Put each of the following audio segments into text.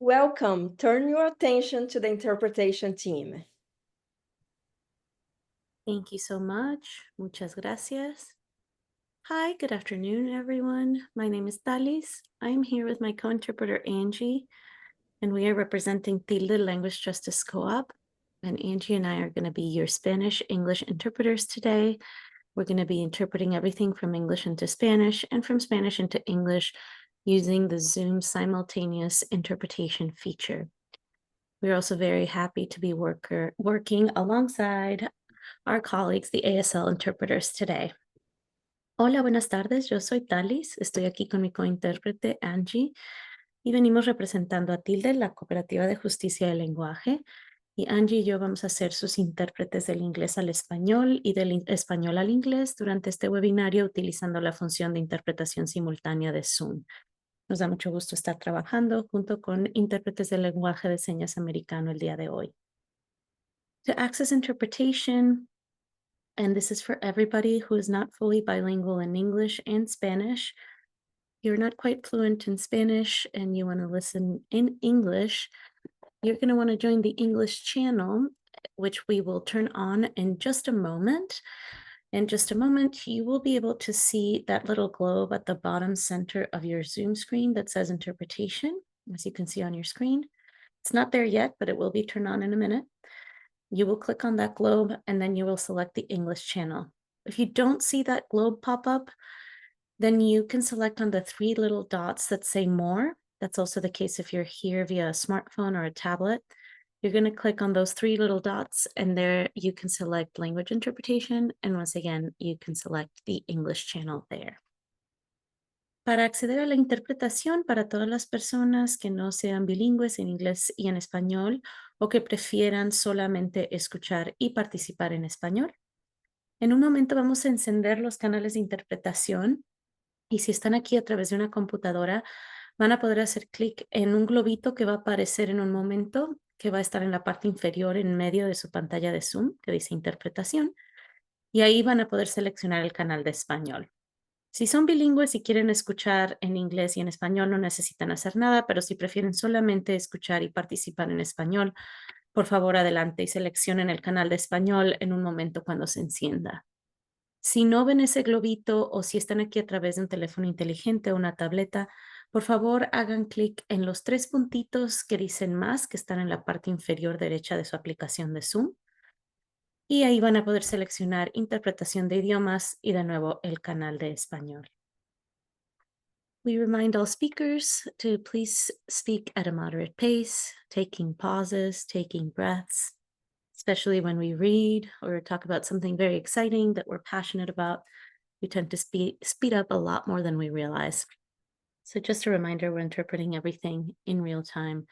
Welcome. Turn your attention to the interpretation team. Thank you so much. Muchas gracias. Hi, good afternoon, everyone. My name is Talis. I'm here with my co-interpreter, Angie, and we are representing Tilde Language Justice Co-op. And Angie and I are going to be your Spanish-English interpreters today. We're going to be interpreting everything from English into Spanish and from Spanish into English using the Zoom simultaneous interpretation feature. We're also very happy to be working alongside our colleagues, the ASL interpreters today. Hola, buenas tardes. Yo soy Talis. Estoy aquí con mi cointérprete Angie y venimos representando a Tilde, la Cooperativa de Justicia del Lenguaje. Y Angie y yo vamos a ser sus intérpretes del inglés al español y del español al inglés durante este webinario utilizando la función de interpretación simultánea de Zoom. Nos da mucho gusto estar trabajando junto con intérpretes del lenguaje de señas americano el día de hoy. To access interpretation, and this is for everybody who is not fully bilingual in English and Spanish. You're not quite fluent in Spanish and you want to listen in English, you're going to want to join the English channel, which we will turn on in just a moment. In just a moment, you will be able to see that little globe at the bottom center of your Zoom screen that says interpretation, as you can see on your screen. It's not there yet, but it will be turned on in a minute. You will click on that globe and then you will select the English channel. If you don't see that globe pop up, then you can select on the three little dots that say more. That's also the case if you're here via a smartphone or a tablet. You're going to click on those three little dots and there you can select language interpretation. And once again, you can select the English channel there. Para acceder a la interpretación para todas las personas que no sean bilingües en inglés y en español o que prefieran solamente escuchar y participar en español, en un momento vamos a encender los canales de interpretación y si están aquí a través de una computadora, van a poder hacer clic en un globito que va a aparecer en un momento, que va a estar en la parte inferior en medio de su pantalla de Zoom, que dice interpretación, y ahí van a poder seleccionar el canal de español. Si son bilingües y quieren escuchar en inglés y en español, no necesitan hacer nada, pero si prefieren solamente escuchar y participar en español, por favor adelante y seleccionen el canal de español en un momento cuando se encienda. Si no ven ese globito o si están aquí a través de un teléfono inteligente o una tableta, por favor hagan clic en los tres puntitos que dicen más, que están en la parte inferior derecha de su aplicación de Zoom. Y ahí van a poder seleccionar interpretación de idiomas y de nuevo el canal de español. We remind all speakers to please speak at a moderate pace, taking pauses, taking breaths, especially when we read or talk about something very exciting that we're passionate about. We tend to speed up a lot more than we realize. So just a reminder, we're interpreting everything in real time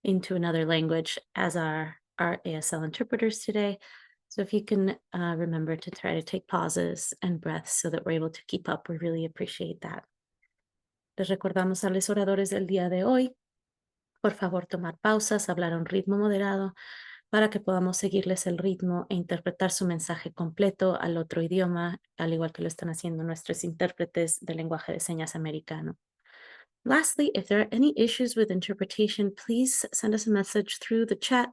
into another language as our ASL interpreters today. So if you can remember to try to take pauses and breaths so that we're able to keep up, we really appreciate that. Les recordamos a los oradores del día de hoy, por favor tomar pausas, hablar a un ritmo moderado para que podamos seguirles el ritmo e interpretar su mensaje completo al otro idioma, al igual que lo están haciendo nuestros intérpretes del lenguaje de señas americano. Lastly, if there are any issues with interpretation, please send us a message through the chat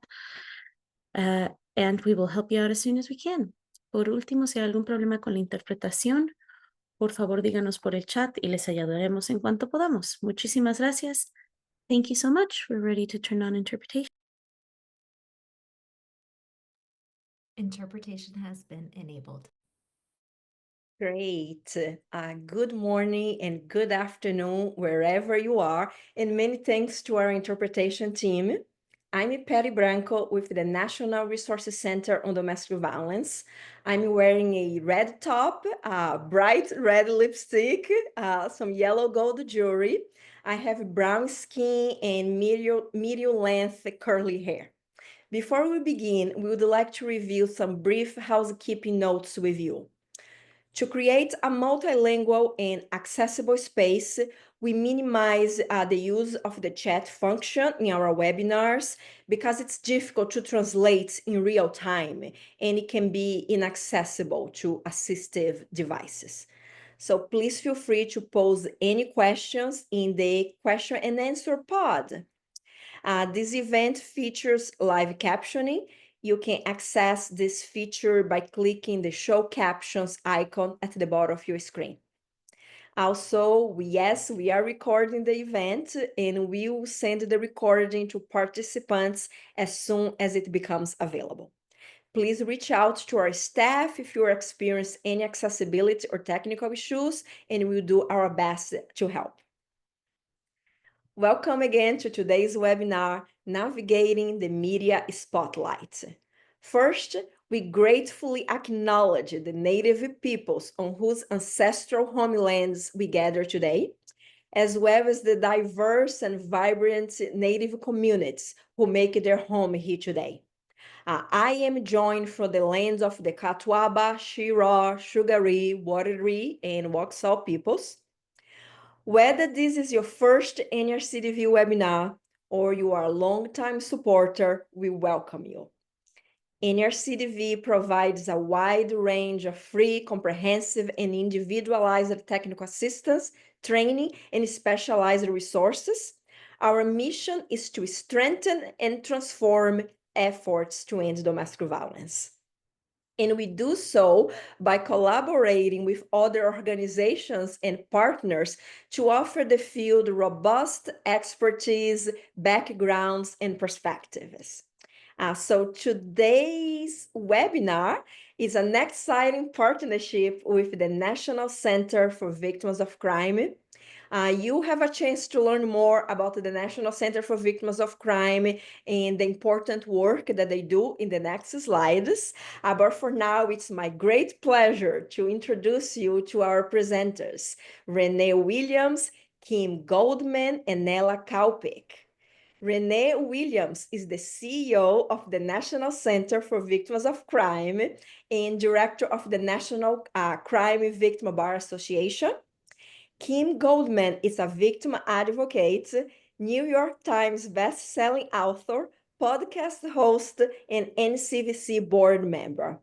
and we will help you out as soon as we can. Por último, si hay algún problema con la interpretación, por favor díganos por el chat y les ayudaremos en cuanto podamos. Muchísimas gracias. Thank you so much. We're ready to turn on interpretation. Interpretation has been enabled. Great. Good morning and good afternoon, wherever you are, and many thanks to our interpretation team. I'm Patty Branco with the National Resources Center on Domestic Violence. I'm wearing a red top, bright red lipstick, some yellow gold jewelry. I have brown skin and medium length curly hair. Before we begin, we would like to review some brief housekeeping notes with you. To create a multilingual and accessible space, we minimize the use of the chat function in our webinars because it's difficult to translate in real time and it can be inaccessible to assistive devices. So please feel free to pose any questions in the question and answer pod. This event features live captioning. You can access this feature by clicking the show captions icon at the bottom of your screen. Also, yes, we are recording the event and we will send the recording to participants as soon as it becomes available. Please reach out to our staff if you experience any accessibility or technical issues, and we'll do our best to help. Welcome again to today's webinar, Navigating the Media Spotlight. First, we gratefully acknowledge the Native peoples on whose ancestral homelands we gather today, as well as the diverse and vibrant Native communities who make their home here today. I am joined from the lands of the Catawba, Shira, Sugaree, Wateree, and Waxhaw peoples. Whether this is your first NRCDV webinar or you are a long-time supporter, we welcome you. NRCDV provides a wide range of free, comprehensive, and individualized technical assistance, training, and specialized resources. Our mission is to strengthen and transform efforts to end domestic violence. And we do so by collaborating with other organizations and partners to offer the field robust expertise, backgrounds, and perspectives. So today's webinar is an exciting partnership with the National Center for Victims of Crime. You have a chance to learn more about the National Center for Victims of Crime and the important work that they do in the next slides. But for now, it's my great pleasure to introduce you to our presenters, Renee Williams, Kim Goldman, and Nella Kaupik. Renee Williams is the CEO of the National Center for Victims of Crime and director of the National Crime Victim Bar Association. Kim Goldman is a victim advocate, New York Times best-selling author, podcast host, and NCVC board member.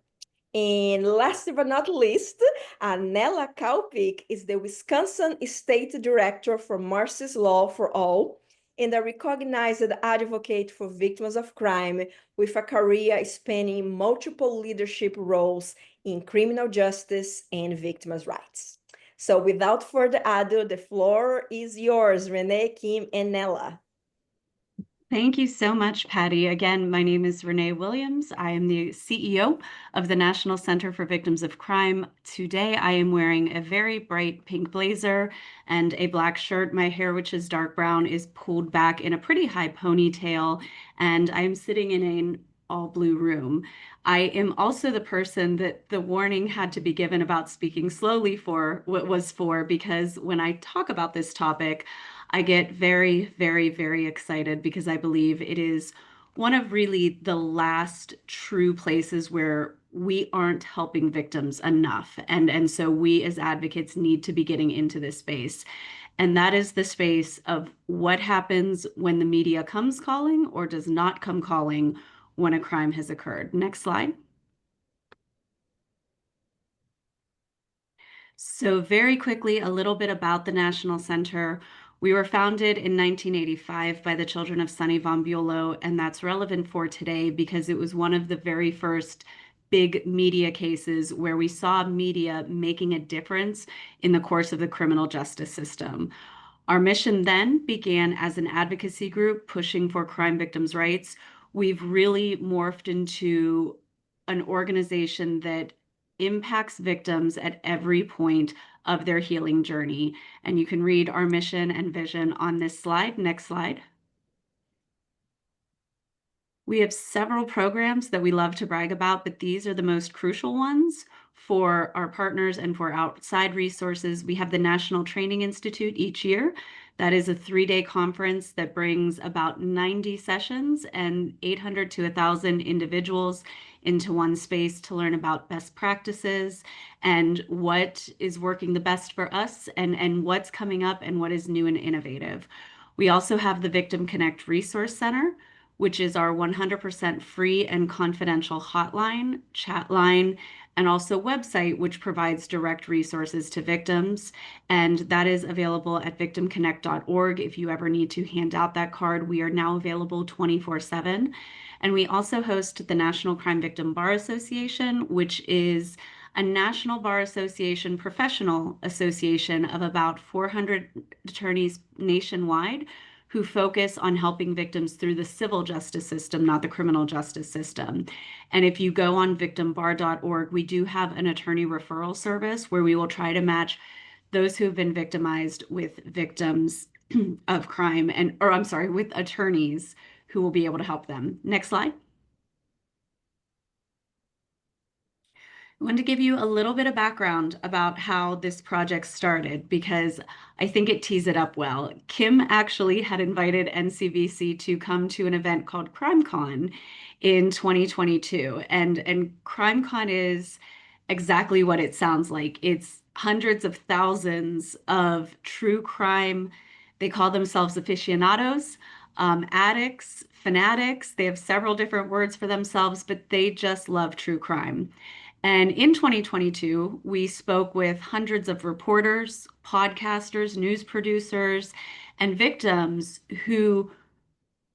And last but not least, Nella Kaupik is the Wisconsin State Director for Mercy's Law for All and a recognized advocate for victims of crime with a career spanning multiple leadership roles in criminal justice and victims' rights. So without further ado, the floor is yours, Renee, Kim, and Nella. Thank you so much, Patty. Again, my name is Renee Williams. I am the CEO of the National Center for Victims of Crime. Today, I am wearing a very bright pink blazer and a black shirt. My hair, which is dark brown, is pulled back in a pretty high ponytail, and I'm sitting in an all blue room. I am also the person that the warning had to be given about speaking slowly for what was for, because when I talk about this topic, I get very, very, very excited because I believe it is one of really the last true places where we aren't helping victims enough. And so we as advocates need to be getting into this space. And that is the space of what happens when the media comes calling or does not come calling when a crime has occurred. Next slide. So very quickly, a little bit about the National Center. We were founded in 1985 by the children of Sonny Von Bulow, and that's relevant for today because it was one of the very first big media cases where we saw media making a difference in the course of the criminal justice system. Our mission then began as an advocacy group pushing for crime victims' rights. We've really morphed into an organization that impacts victims at every point of their healing journey. And you can read our mission and vision on this slide. Next slide. We have several programs that we love to brag about, but these are the most crucial ones for our partners and for outside resources. We have the National Training Institute each year. That is a 3-day conference that brings about 90 sessions and 800 to 1,000 individuals into one space to learn about best practices and what is working the best for us and what's coming up and what is new and innovative. We also have the Victim Connect Resource Center, which is our 100% free and confidential hotline, chat line, and also website, which provides direct resources to victims. And that is available at victimconnect.org. If you ever need to hand out that card, we are now available 24/7. And we also host the National Crime Victim Bar Association, which is a National Bar Association professional association of about 400 attorneys nationwide who focus on helping victims through the civil justice system, not the criminal justice system. And if you go on victimbar.org, we do have an attorney referral service where we will try to match those who have been victimized with victims of crime with attorneys who will be able to help them. Next slide. I wanted to give you a little bit of background about how this project started because I think it tees it up well. Kim actually had invited NCVC to come to an event called CrimeCon in 2022. And CrimeCon is exactly what it sounds like. It's hundreds of thousands of true crime. They call themselves aficionados, addicts, fanatics. They have several different words for themselves, but they just love true crime. And in 2022, we spoke with hundreds of reporters, podcasters, news producers, and victims who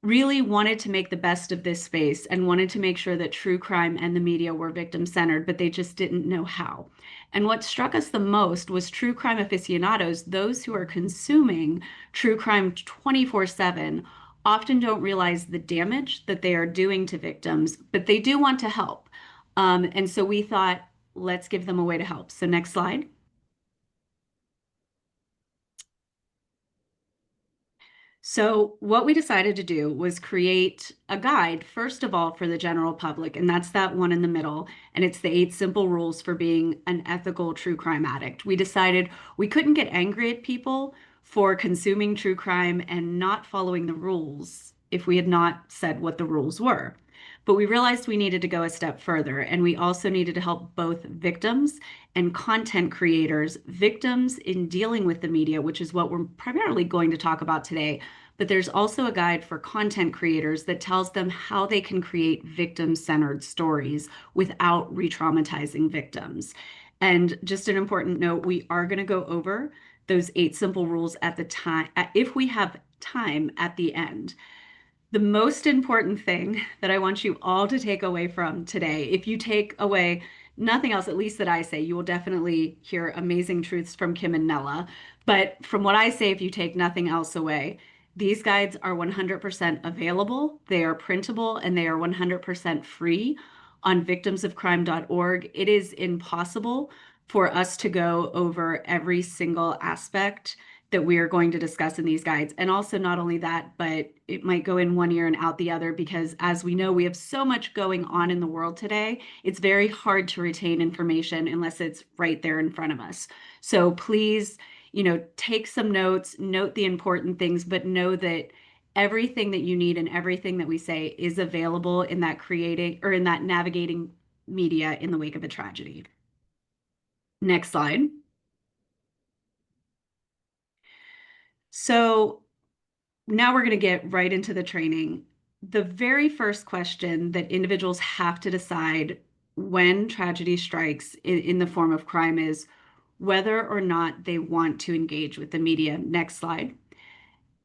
really wanted to make the best of this space and wanted to make sure that true crime and the media were victim-centered, but they just didn't know how. And what struck us the most was true crime aficionados, those who are consuming true crime 24/7, often don't realize the damage that they are doing to victims, but they do want to help. And so we thought, let's give them a way to help. So next slide. So what we decided to do was create a guide, first of all, for the general public, and that's that one in the middle, and it's the 8 simple rules for being an ethical true crime addict. We decided we couldn't get angry at people for consuming true crime and not following the rules if we had not said what the rules were. But we realized we needed to go a step further, and we also needed to help both victims and content creators, victims in dealing with the media, which is what we're primarily going to talk about today. But there's also a guide for content creators that tells them how they can create victim-centered stories without re-traumatizing victims. And just an important note, we are going to go over those 8 simple rules at the time, if we have time at the end. The most important thing that I want you all to take away from today, if you take away nothing else, at least that I say, you will definitely hear amazing truths from Kim and Nella. But from what I say, if you take nothing else away, these guides are 100% available. They are printable and they are 100% free on victimsofcrime.org. It is impossible for us to go over every single aspect that we are going to discuss in these guides. And also not only that, but it might go in one ear and out the other because as we know, we have so much going on in the world today. It's very hard to retain information unless it's right there in front of us. So please, take some notes, note the important things, but know that everything that you need and everything that we say is available in that navigating media in the wake of a tragedy. Next slide. So now we're going to get right into the training. The very first question that individuals have to decide when tragedy strikes in the form of crime is whether or not they want to engage with the media. Next slide.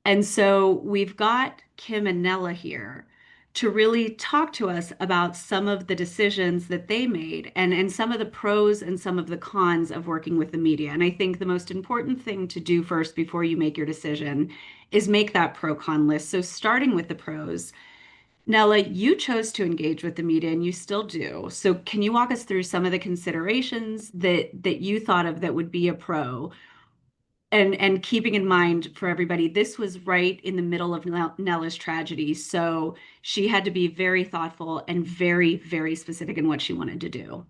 And so we've got Kim and Nella here to really talk to us about some of the decisions that they made and some of the pros and some of the cons of working with the media. And I think the most important thing to do first before you make your decision is make that pro-con list. So starting with the pros, Nella, you chose to engage with the media and you still do. So can you walk us through some of the considerations that you thought of that would be a pro? And keeping in mind for everybody, this was right in the middle of Nella's tragedy. So she had to be very thoughtful and very, very specific in what she wanted to do.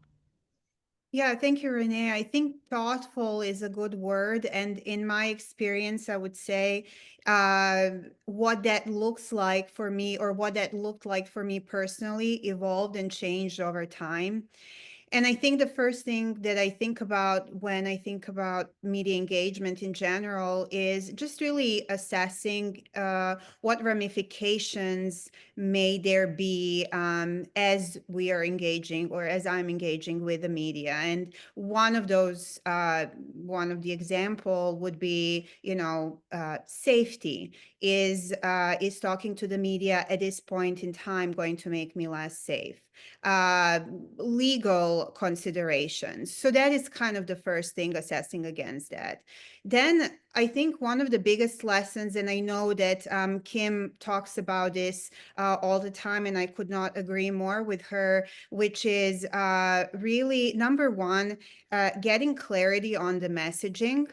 Yeah, thank you, Renee. I think thoughtful is a good word. And in my experience, I would say what that looks like for me or what that looked like for me personally evolved and changed over time. And I think the first thing that I think about when I think about media engagement in general is just really assessing what ramifications may there be as we are engaging or as I'm engaging with the media. And one of those, one of the example would be, safety. Is talking to the media at this point in time going to make me less safe? uh, Legal considerations. So that is kind of the first thing, assessing against that. Then I think one of the biggest lessons, and I know that Kim talks about this all the time, and I could not agree more with her, which is really number one, getting clarity on the messaging.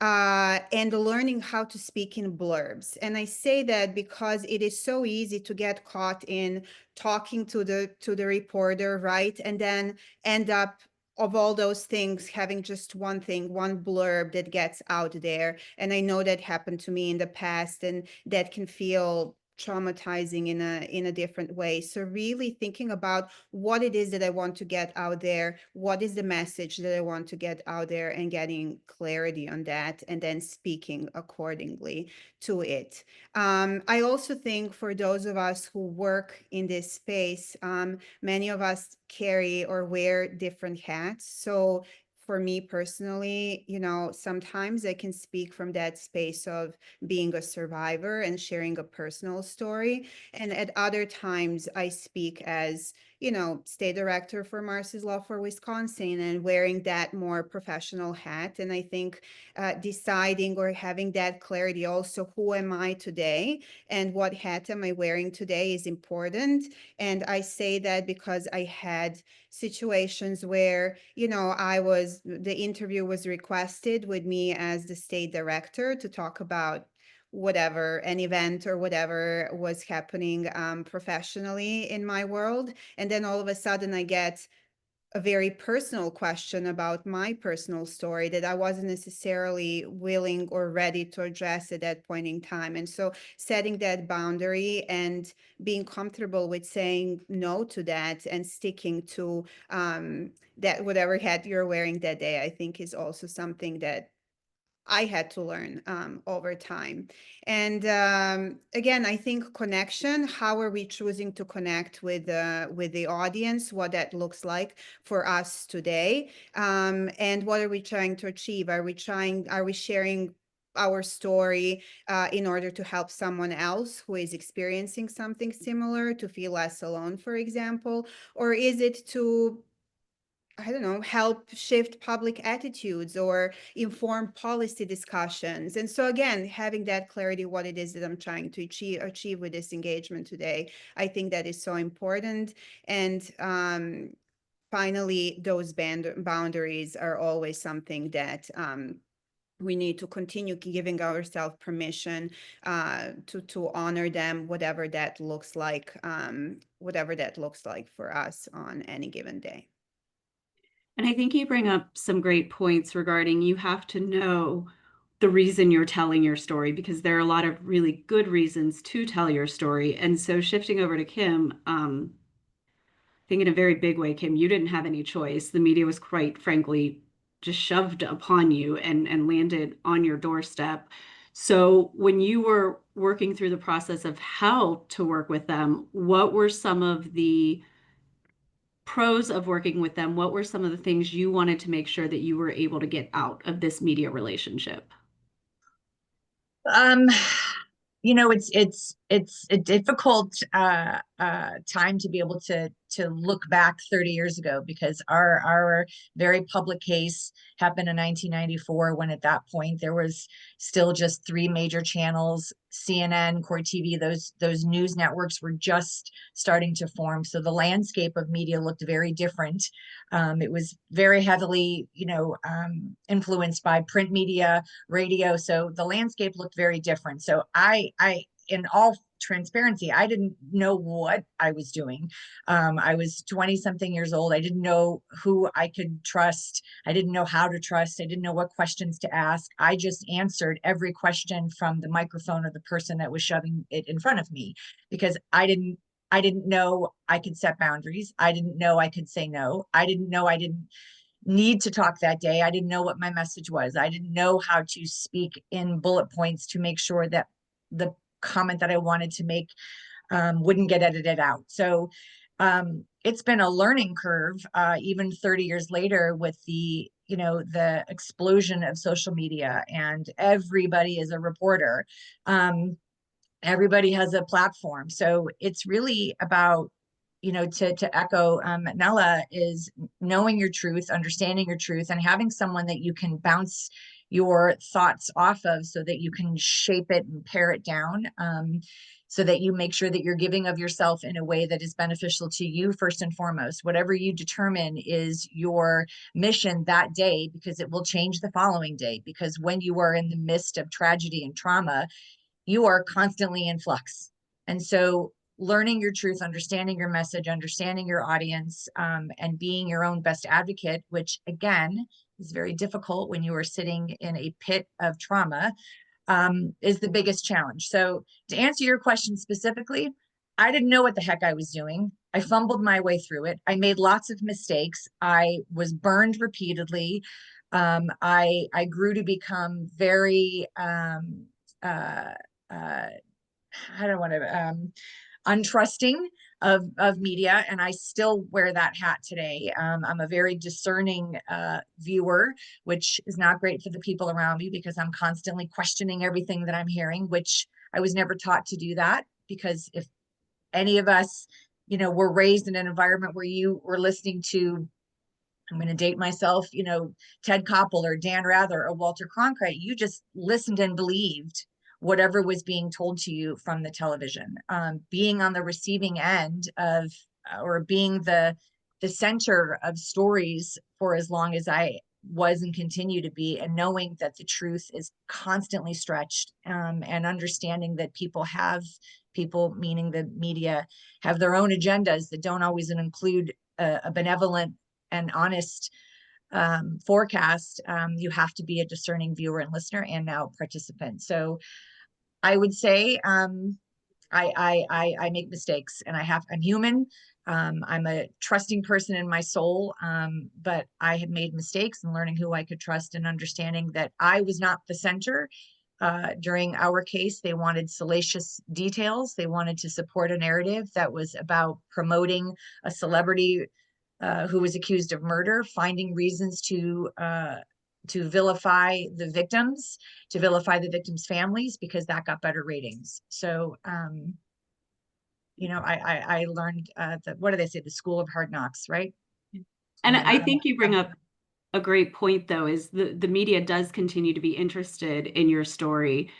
And learning how to speak in blurbs. And I say that because it is so easy to get caught in talking to the reporter, right? And then end up of all those things having just one thing, one blurb that gets out there. And I know that happened to me in the past, and that can feel traumatizing in a different way. So really thinking about what it is that I want to get out there, what is the message that I want to get out there, and getting clarity on that, and then speaking accordingly to it. I also think for those of us who work in this space, many of us carry or wear different hats. So for me personally, sometimes I can speak from that space of being a survivor and sharing a personal story. And at other times, I speak as, state director for Marcy's Law for Wisconsin, and wearing that more professional hat. And I think deciding or having that clarity also, who am I today and what hat am I wearing today, is important. And I say that because I had situations where, the interview was requested with me as the state director to talk about whatever, an event or whatever was happening professionally in my world. And then all of a sudden I get a very personal question about my personal story that I wasn't necessarily willing or ready to address at that point in time. And so setting that boundary and being comfortable with saying no to that and sticking to that whatever hat you're wearing that day, I think is also something that I had to learn over time. And again, I think connection, how are we choosing to connect with the audience, what that looks like for us today, and what are we trying to achieve? Are we sharing our story in order to help someone else who is experiencing something similar to feel less alone, for example? Or is it to, I don't know, help shift public attitudes or inform policy discussions? And so again, having that clarity, what it is that I'm trying to achieve with this engagement today, I think that is so important. And finally, those boundaries are always something that we need to continue giving ourselves permission to honor them, whatever that looks like, for us on any given day. And I think you bring up some great points regarding you have to know the reason you're telling your story, because there are a lot of really good reasons to tell your story. And so shifting over to Kim, I think in a very big way, Kim, you didn't have any choice. The media was quite frankly just shoved upon you and landed on your doorstep. So when you were working through the process of how to work with them, what were some of the pros of working with them? What were some of the things you wanted to make sure that you were able to get out of this media relationship? Um, it's a difficult time to be able to look back 30 years ago, because our very public case happened in 1994, when at that point there was still just three major channels: CNN, Core TV. Those news networks were just starting to form, so the landscape of media looked very different. It was very heavily, influenced by print media, radio. So the landscape looked very different. So in all transparency, I didn't know what I was doing. I was 20 something years old. I didn't know who I could trust. I didn't know how to trust. I didn't know what questions to ask. I just answered every question from the microphone of the person that was shoving it in front of me, because I didn't I didn't know I could set boundaries. I didn't know I could say no. I didn't know I didn't need to talk that day. I didn't know what my message was. I didn't know how to speak in bullet points to make sure that the comment that I wanted to make wouldn't get edited out. So it's been a learning curve, even 30 years later, with the the explosion of social media, and everybody is a reporter. Everybody has a platform. So it's really about, to echo Nella, is knowing your truth, understanding your truth, and having someone that you can bounce your thoughts off of so that you can shape it and pare it down, so that you make sure that you're giving of yourself in a way that is beneficial to you first and foremost. Whatever you determine is your mission that day, because it will change the following day. Because when you are in the midst of tragedy and trauma, you are constantly in flux. And so learning your truth, understanding your message, understanding your audience, and being your own best advocate, which again is very difficult when you are sitting in a pit of trauma, is the biggest challenge. So to answer your question specifically, I didn't know what the heck I was doing. I fumbled my way through it. I made lots of mistakes. I was burned repeatedly. I grew to become very I don't want to untrusting of media, and I still wear that hat today. I'm a very discerning viewer, which is not great for the people around me, because I'm constantly questioning everything that I'm hearing, which I was never taught to do that. Because if any of us, were raised in an environment where you were listening to, I'm going to date myself, Ted Koppel or Dan Rather or Walter Cronkite, you just listened and believed whatever was being told to you from the television. Being on the receiving end of, or being the center of stories for as long as I was and continue to be, and knowing that the truth is constantly stretched, and understanding that people, meaning the media, have their own agendas that don't always include a benevolent and honest forecast. You have to be a discerning viewer and listener, and now participant. So I would say I make mistakes, and I'm human. I'm a trusting person in my soul, but I have made mistakes, and learning who I could trust, and understanding that I was not the center. During our case, they wanted salacious details. They wanted to support a narrative that was about promoting a celebrity who was accused of murder, finding reasons to vilify the victims, to vilify the victims' families, because that got better ratings. So, I learned that, what do they say? The school of hard knocks, right? And I think you bring up a great point, though, is the media does continue to be interested in your story.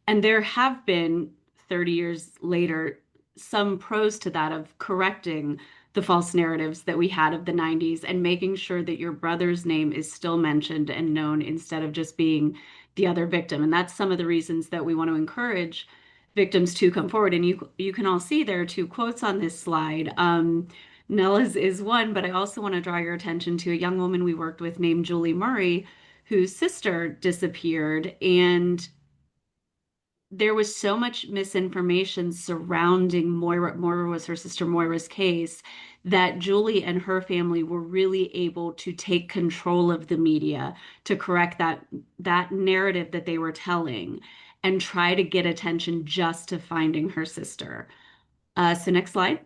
And there have been, 30 years later, some pros to that of correcting the false narratives that we had of the 90s and making sure that your brother's name is still mentioned and known instead of just being the other victim. And that's some of the reasons that we want to encourage victims to come forward. And you can all see there are two quotes on this slide. Nella's is one, but I also want to draw your attention to a young woman we worked with named Julie Murray, whose sister disappeared. And there was so much misinformation surrounding Moira. Moira was her sister Moira's case, that Julie and her family were really able to take control of the media to correct that narrative that they were telling and try to get attention just to finding her sister. So next slide.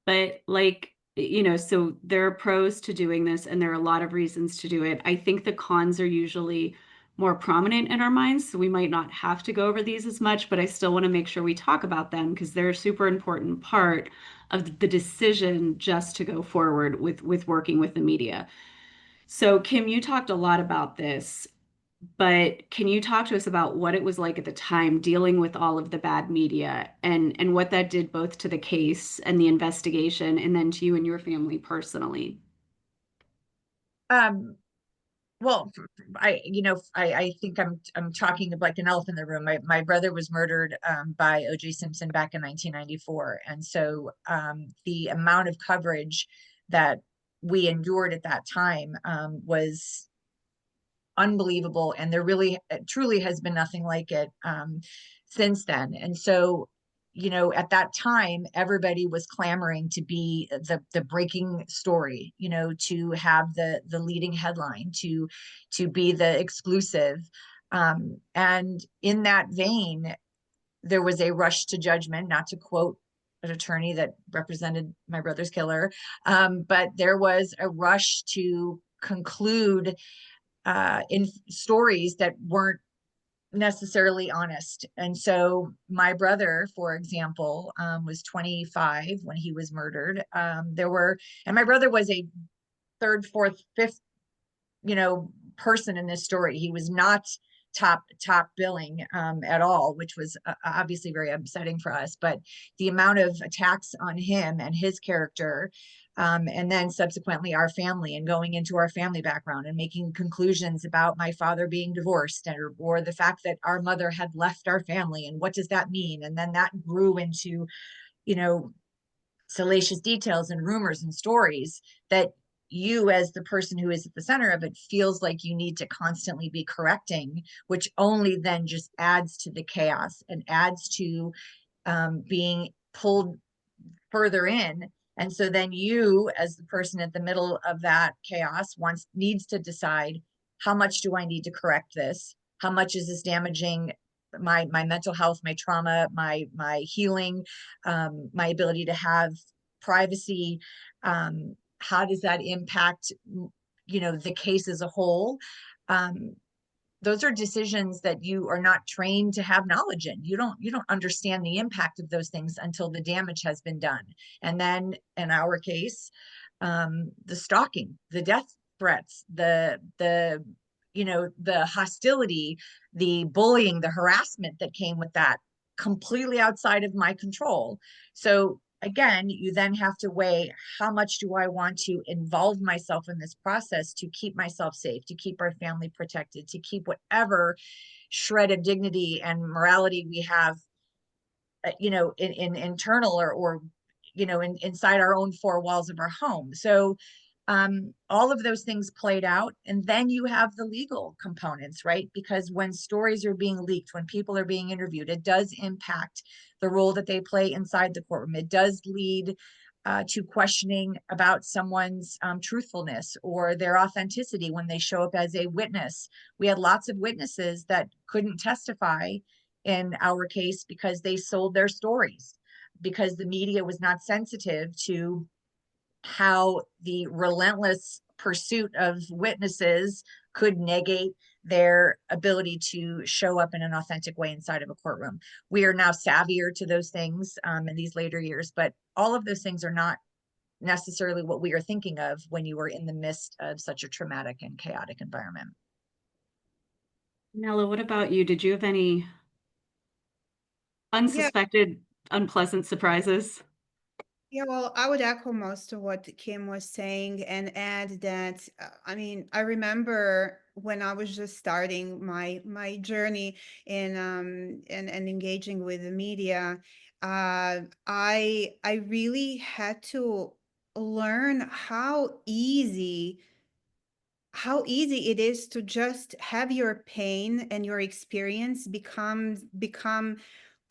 But so there are pros to doing this, and there are a lot of reasons to do it. I think the cons are usually more prominent in our minds, so we might not have to go over these as much, but I still want to make sure we talk about them because they're a super important part of the decision just to go forward with working with the media. So Kim, you talked a lot about this. But can you talk to us about what it was like at the time dealing with all of the bad media and what that did both to the case and the investigation and then to you and your family personally? Well, I think I'm talking like an elephant in the room. My brother was murdered by O.J. Simpson back in 1994, and so the amount of coverage that we endured at that time was unbelievable. And there really truly has been nothing like it since then. And so, you know, at that time, everybody was clamoring to be the breaking story, you know, to have the leading headline, to be the exclusive. And in that vein, there was a rush to judgment, not to quote an attorney that represented my brother's killer, but there was a rush to conclude in stories that weren't necessarily honest. And so my brother, for example, was 25 when he was murdered. And my brother was a third, fourth, fifth, you know, person in this story. He was not top billing at all, which was obviously very upsetting for us. But the amount of attacks on him and his character, and then subsequently our family, and going into our family background and making conclusions about my father being divorced, or the fact that our mother had left our family, and what does that mean? And then that grew into, you know, salacious details and rumors and stories that you, as the person who is at the center of it, feels like you need to constantly be correcting, which only then just adds to the chaos and adds to being pulled further in. And so then you, as the person at the middle of that chaos, needs to decide, how much do I need to correct this? How much is this damaging my mental health, my trauma, my healing, my ability to have privacy? How does that impact, you know, the case as a whole? Those are decisions that you are not trained to have knowledge in. You don't understand the impact of those things until the damage has been done. And then in our case, the stalking, the death threats, the you know, the hostility, the bullying, the harassment that came with that, completely outside of my control. So again, you then have to weigh, how much do I want to involve myself in this process to keep myself safe, to keep our family protected, to keep whatever shred of dignity and morality we have, you know, in internal, or you know, inside our own four walls of our home. So all of those things played out. And then you have the legal components, right? Because when stories are being leaked, when people are being interviewed, it does impact the role that they play inside the courtroom. It does lead to questioning about someone's truthfulness or their authenticity when they show up as a witness. We had lots of witnesses that couldn't testify in our case because they sold their stories, because the media was not sensitive to how the relentless pursuit of witnesses could negate their ability to show up in an authentic way inside of a courtroom. We are now savvier to those things in these later years, but all of those things are not necessarily what we are thinking of when you are in the midst of such a traumatic and chaotic environment. Nella, what about you? Did you have any unsuspected, unpleasant surprises? Yeah, well, I would echo most of what Kim was saying and add that, I mean, I remember when I was just starting my journey in and engaging with the media, I really had to learn how easy it is to just have your pain and your experience become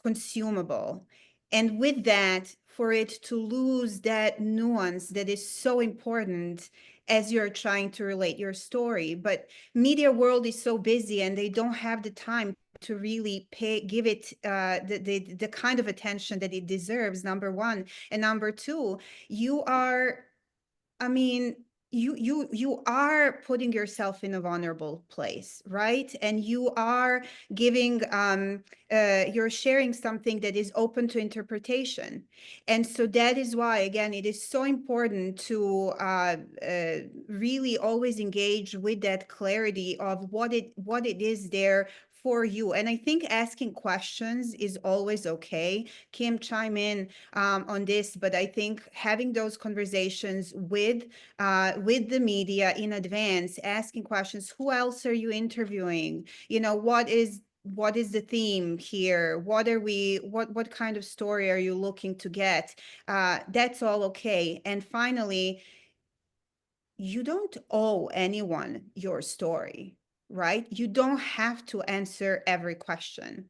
consumable. And with that, for it to lose that nuance that is so important as you're trying to relate your story. But media world is so busy and they don't have the time to really give it the kind of attention that it deserves, number one. And number two, you are, I mean, you are putting yourself in a vulnerable place, right? And you are giving you're sharing something that is open to interpretation. And so that is why, again, it is so important to really always engage with that clarity of what it is there for you. And I think asking questions is always okay. Kim, chime in on this, but I think having those conversations with the media in advance, asking questions: who else are you interviewing? You know, what is the theme here? What kind of story are you looking to get? That's all okay. And finally, you don't owe anyone your story. right? You don't have to answer every question.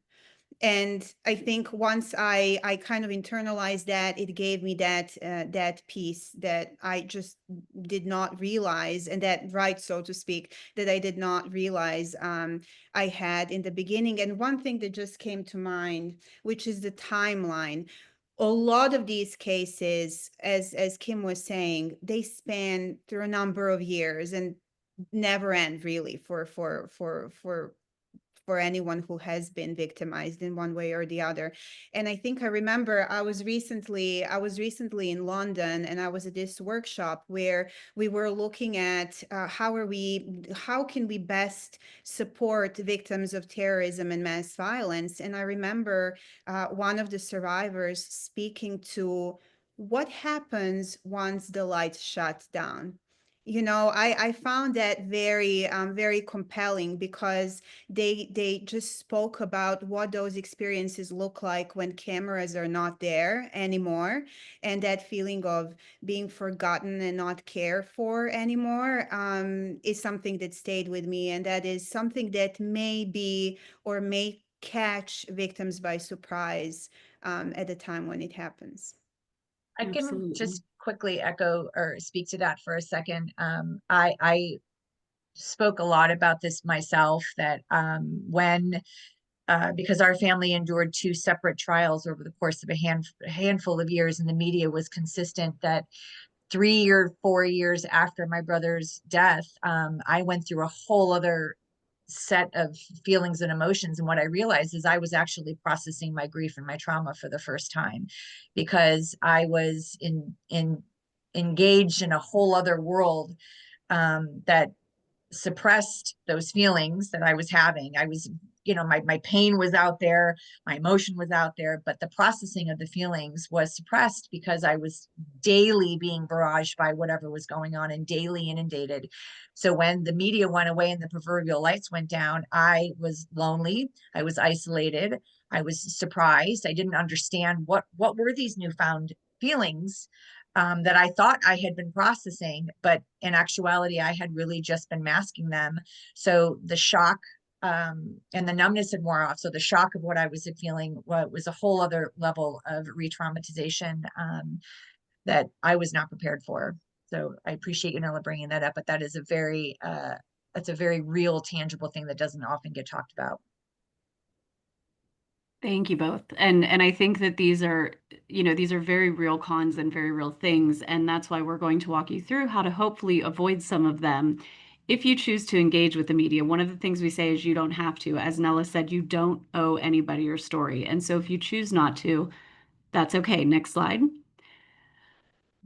And I think once I kind of internalized that, it gave me that piece that I just did not realize, and that right, so to speak, that I did not realize I had in the beginning. And one thing that just came to mind, which is the timeline. A lot of these cases, as Kim was saying, they span through a number of years and never end really for anyone who has been victimized in one way or the other. And I think I remember I was recently in London, and I was at this workshop where we were looking at how can we best support victims of terrorism and mass violence. And I remember one of the survivors speaking to what happens once the lights shut down. You know, I found that very compelling, because they just spoke about what those experiences look like when cameras are not there anymore, and that feeling of being forgotten and not cared for anymore is something that stayed with me, and that is something that may be or may catch victims by surprise at the time when it happens. I can Absolutely. just quickly echo or speak to that for a second. I spoke a lot about this myself, that when because our family endured two separate trials over the course of a handful of years, and the media was consistent that 3 or 4 years after my brother's death, I went through a whole other set of feelings and emotions. And what I realized is I was actually processing my grief and my trauma for the first time, because I was in engaged in a whole other world that suppressed those feelings that I was having. I was, my pain was out there, my emotion was out there, but the processing of the feelings was suppressed because I was daily being barraged by whatever was going on and daily inundated. So when the media went away and the proverbial lights went down, I was lonely, I was isolated, I was surprised. I didn't understand what were these newfound feelings that I thought I had been processing, but in actuality, I had really just been masking them. So the shock and the numbness had worn off. So the shock of what I was feeling was a whole other level of re-traumatization that I was not prepared for. So I appreciate you, Nella, bringing that up, but that is that's a very real, tangible thing that doesn't often get talked about. Thank you both. And I think that these are, these are very real cons and very real things. And that's why we're going to walk you through how to hopefully avoid some of them if you choose to engage with the media. One of the things we say is you don't have to. As Nella said, you don't owe anybody your story. And so if you choose not to, that's okay. Next slide.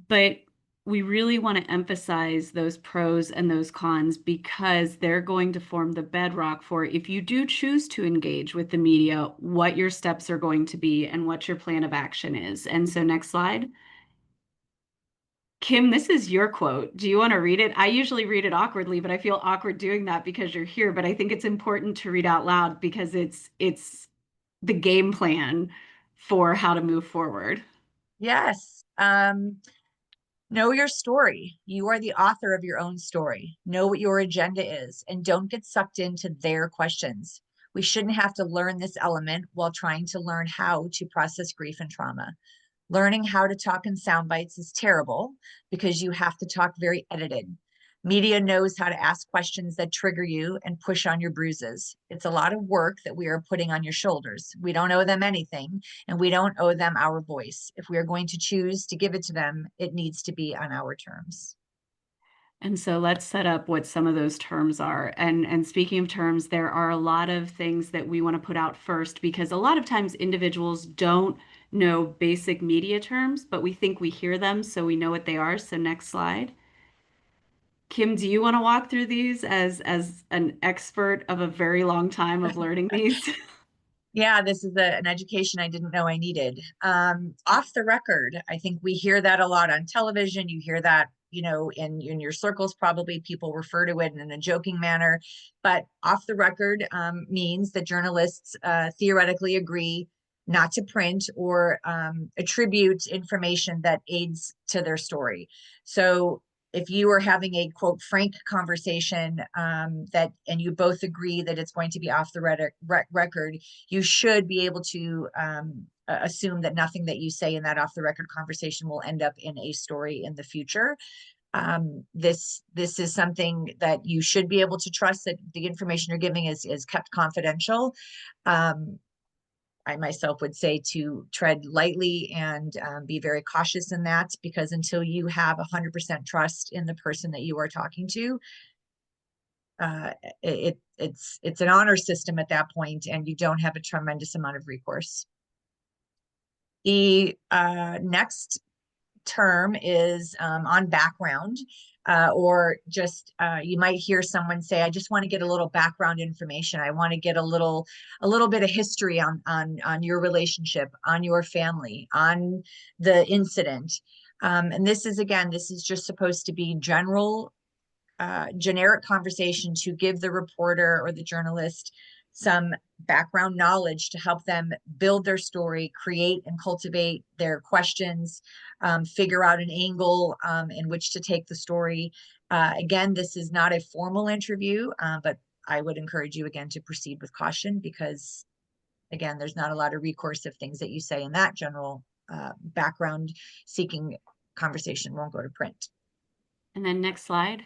But we really want to emphasize those pros and those cons because they're going to form the bedrock for, if you do choose to engage with the media, what your steps are going to be and what your plan of action is. And so next slide. Kim, this is your quote. Do you want to read it? I usually read it awkwardly, but I feel awkward doing that because you're here. But I think it's important to read out loud because it's the game plan for how to move forward. Yes. Know your story. You are the author of your own story. Know what your agenda is and don't get sucked into their questions. We shouldn't have to learn this element while trying to learn how to process grief and trauma. Learning how to talk in sound bites is terrible because you have to talk very edited. Media knows how to ask questions that trigger you and push on your bruises. It's a lot of work that we are putting on your shoulders. We don't owe them anything, and we don't owe them our voice. If we are going to choose to give it to them, it needs to be on our terms. And so let's set up what some of those terms are. And speaking of terms, there are a lot of things that we want to put out first because a lot of times individuals don't know basic media terms, but we think we hear them, so we know what they are. So next slide. Kim, do you want to walk through these as an expert of a very long time of learning these? Yeah, this is an education I didn't know I needed. Off the record, I think we hear that a lot on television. You hear that, in your circles, probably people refer to it in a joking manner. But off the record means that journalists theoretically agree not to print or attribute information that aids to their story. So if you are having a quote frank conversation that and you both agree that it's going to be off the record, you should be able to assume that nothing that you say in that off the record conversation will end up in a story in the future. This is something that you should be able to trust, that the information you're giving is kept confidential. I myself would say to tread lightly and be very cautious in that, because until you have 100% trust in the person that you are talking to, it's an honor system at that point, and you don't have a tremendous amount of recourse. The next term is on background, or just you might hear someone say, I just want to get a little background information. I want to get a little bit of history on your relationship, on your family, on the incident. And this is just supposed to be generic conversation to give the reporter or the journalist some background knowledge to help them build their story, create and cultivate their questions, figure out an angle in which to take the story. Again, this is not a formal interview, but I would encourage you again to proceed with caution, because again, there's not a lot of recourse if things that you say in that general background seeking conversation won't go to print. And then next slide.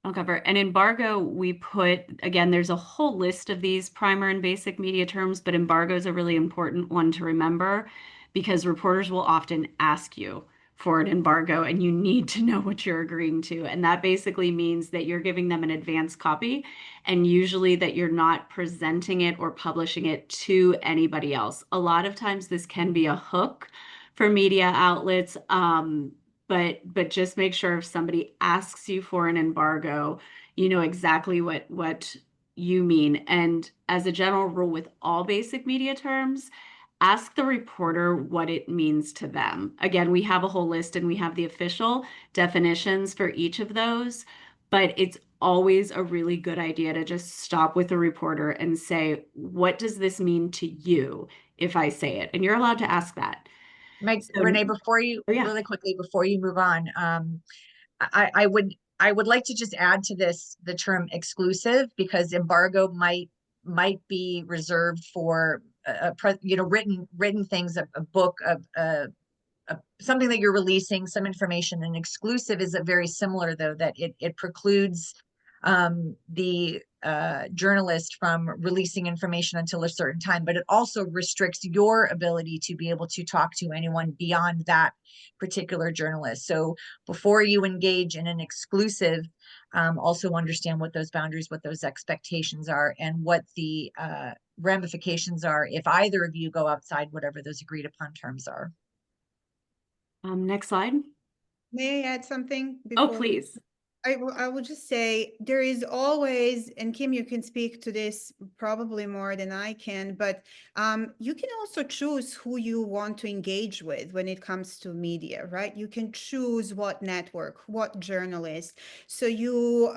I'll cover. An embargo, we put, again, there's a whole list of these primer and basic media terms, but embargo is a really important one to remember, because reporters will often ask you for an embargo and you need to know what you're agreeing to. And that basically means that you're giving them an advance copy, and usually that you're not presenting it or publishing it to anybody else. A lot of times this can be a hook for media outlets. But just make sure if somebody asks you for an embargo, you know exactly what you mean. And as a general rule with all basic media terms, ask the reporter what it means to them. Again, we have a whole list and we have the official definitions for each of those, but it's always a really good idea to just stop with the reporter and say, what does this mean to you if I say it? And you're allowed to ask that. Renee, before you really quickly, before you move on, I would like to just add to this the term exclusive, because embargo might be reserved for written things, a book, something that you're releasing, some information. And exclusive is a very similar, though, that it precludes the journalist from releasing information until a certain time, but it also restricts your ability to be able to talk to anyone beyond that particular journalist. So before you engage in an exclusive, also understand what those boundaries, what those expectations are, and what the ramifications are if either of you go outside whatever those agreed upon terms are. Next slide. May I add something Oh, before? please. I will just say there is always, and Kim, you can speak to this probably more than I can, but you can also choose who you want to engage with when it comes to media, right? You can choose what network, what journalist. So you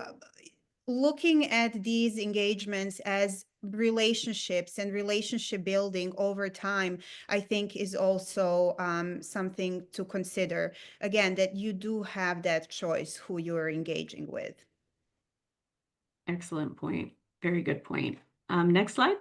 looking at these engagements as relationships and relationship building over time, I think is also something to consider. Again, that you do have that choice who you're engaging with. Excellent point. Very good point. Next slide.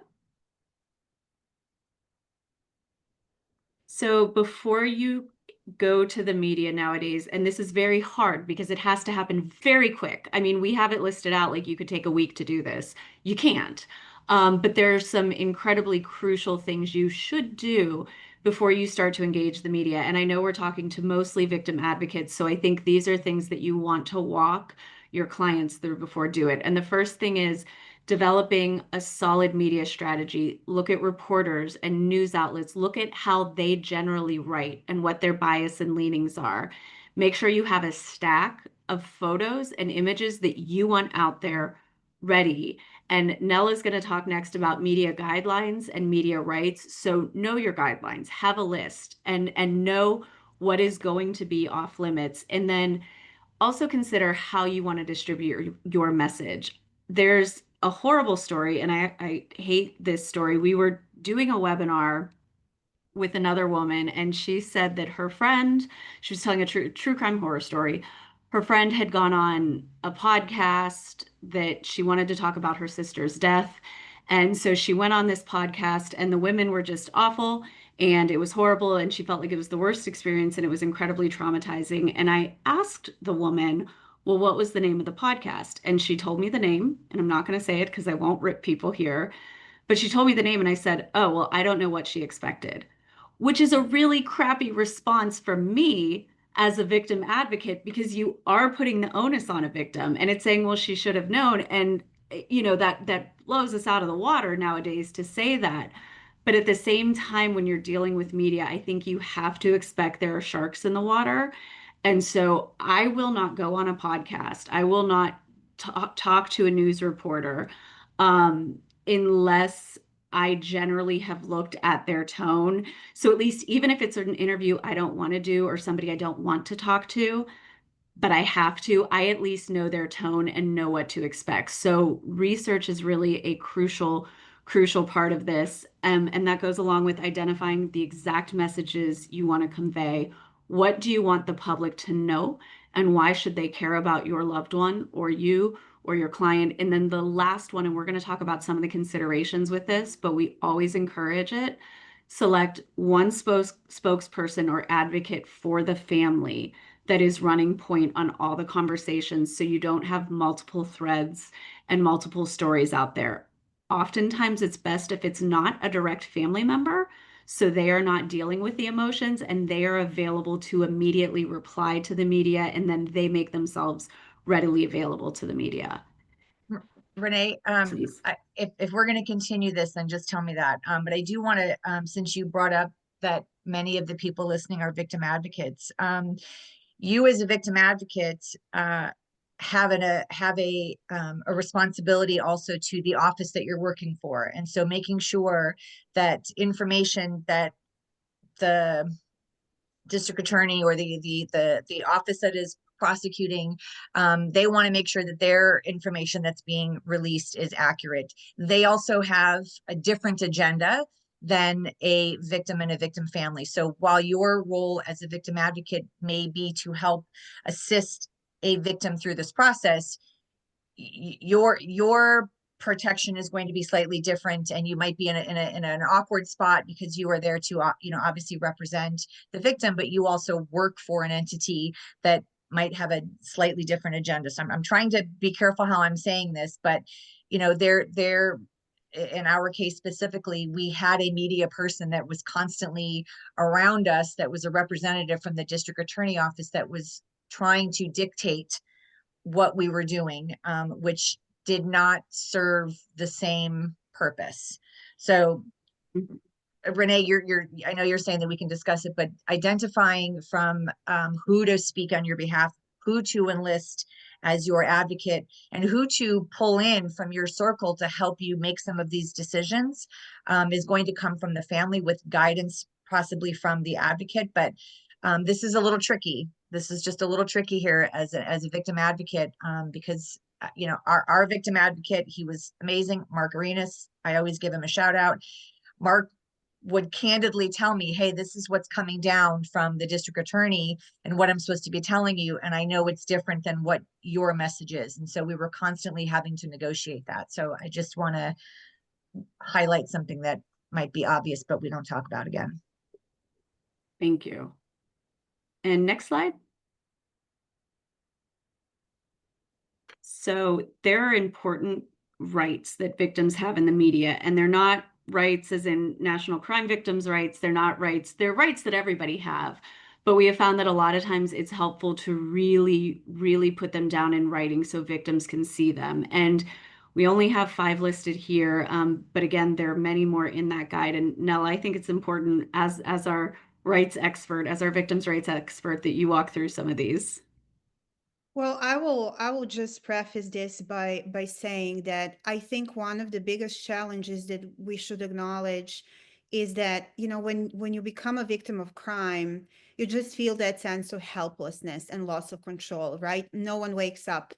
So before you go to the media nowadays, and this is very hard because it has to happen very quick. I mean, we have it listed out like you could take a week to do this. You can't. But there are some incredibly crucial things you should do before you start to engage the media. And I know we're talking to mostly victim advocates, so I think these are things that you want to walk your clients through before do it. And the first thing is developing a solid media strategy. Look at reporters and news outlets. Look at how they generally write and what their bias and leanings are. Make sure you have a stack of photos and images that you want out there ready. And Nella's going to talk next about media guidelines and media rights. So know your guidelines, have a list, and know what is going to be off limits. And then also consider how you want to distribute your message. There's a horrible story, and I hate this story. We were doing a webinar with another woman, and she said that her friend, she was telling a true crime horror story. her friend had gone on a podcast that she wanted to talk about her sister's death. And so she went on this podcast, and the women were just awful, and it was horrible. And she felt like it was the worst experience, and it was incredibly traumatizing. And I asked the woman, well, what was the name of the podcast? And she told me the name, and I'm not going to say it because I won't rip people here. But she told me the name, and I said, oh, well, I don't know what she expected, which is a really crappy response from me as a victim advocate, because you are putting the onus on a victim, and it's saying, well, she should have known. And that blows us out of the water nowadays to say that. But at the same time, when you're dealing with media, I think you have to expect there are sharks in the water. And so I will not go on a podcast. I will not talk to a news reporter unless I generally have looked at their tone. So at least, even if it's an interview I don't want to do or somebody I don't want to talk to, but I have to, I at least know their tone and know what to expect. So research is really a crucial part of this. And that goes along with identifying the exact messages you want to convey. What do you want the public to know? And why should they care about your loved one or you or your client? And then the last one, and we're going to talk about some of the considerations with this, but we always encourage it. Select one spokesperson or advocate for the family that is running point on all the conversations, so you don't have multiple threads and multiple stories out there. Oftentimes it's best if it's not a direct family member, so they are not dealing with the emotions and they are available to immediately reply to the media, and then they make themselves readily available to the media. Renee, Please. if we're going to continue this, then just tell me that. But I do want to, since you brought up that many of the people listening are victim advocates, you as a victim advocate have a responsibility also to the office that you're working for, and so making sure that information that the district attorney or the office that is prosecuting, they want to make sure that their information that's being released is accurate. They also have a different agenda than a victim and a victim family. So while your role as a victim advocate may be to help assist a victim through this process, your protection is going to be slightly different, and you might be in an awkward spot because you are there to obviously represent the victim, but you also work for an entity that might have a slightly different agenda. So I'm trying to be careful how I'm saying this, but they're in our case specifically, we had a media person that was constantly around us, that was a representative from the district attorney office that was trying to dictate what we were doing, which did not serve the same purpose. So Renee, I know you're saying that we can discuss it, but identifying from who to speak on your behalf, who to enlist as your advocate, and who to pull in from your circle to help you make some of these decisions is going to come from the family with guidance, possibly from the advocate. But this is a little tricky. This is just a little tricky here as a victim advocate, because our victim advocate, he was amazing, Mark Arenas. I always give him a shout out. Mark would candidly tell me, hey, this is what's coming down from the district attorney and what I'm supposed to be telling you. And I know it's different than what your message is. And so we were constantly having to negotiate that. So I just want to highlight something that might be obvious, but we don't talk about again. Thank you. And next slide. So there are important rights that victims have in the media, and they're not rights as in national crime victims' rights. They're not rights. They're rights that everybody have. But we have found that a lot of times it's helpful to really, really put them down in writing so victims can see them. And we only have 5 listed here. But again, there are many more in that guide. And Nella, I think it's important as our rights expert, as our victims' rights expert, that you walk through some of these. Well, I will just preface this by saying that I think one of the biggest challenges that we should acknowledge is that, when you become a victim of crime, you just feel that sense of helplessness and loss of control, right? No one wakes up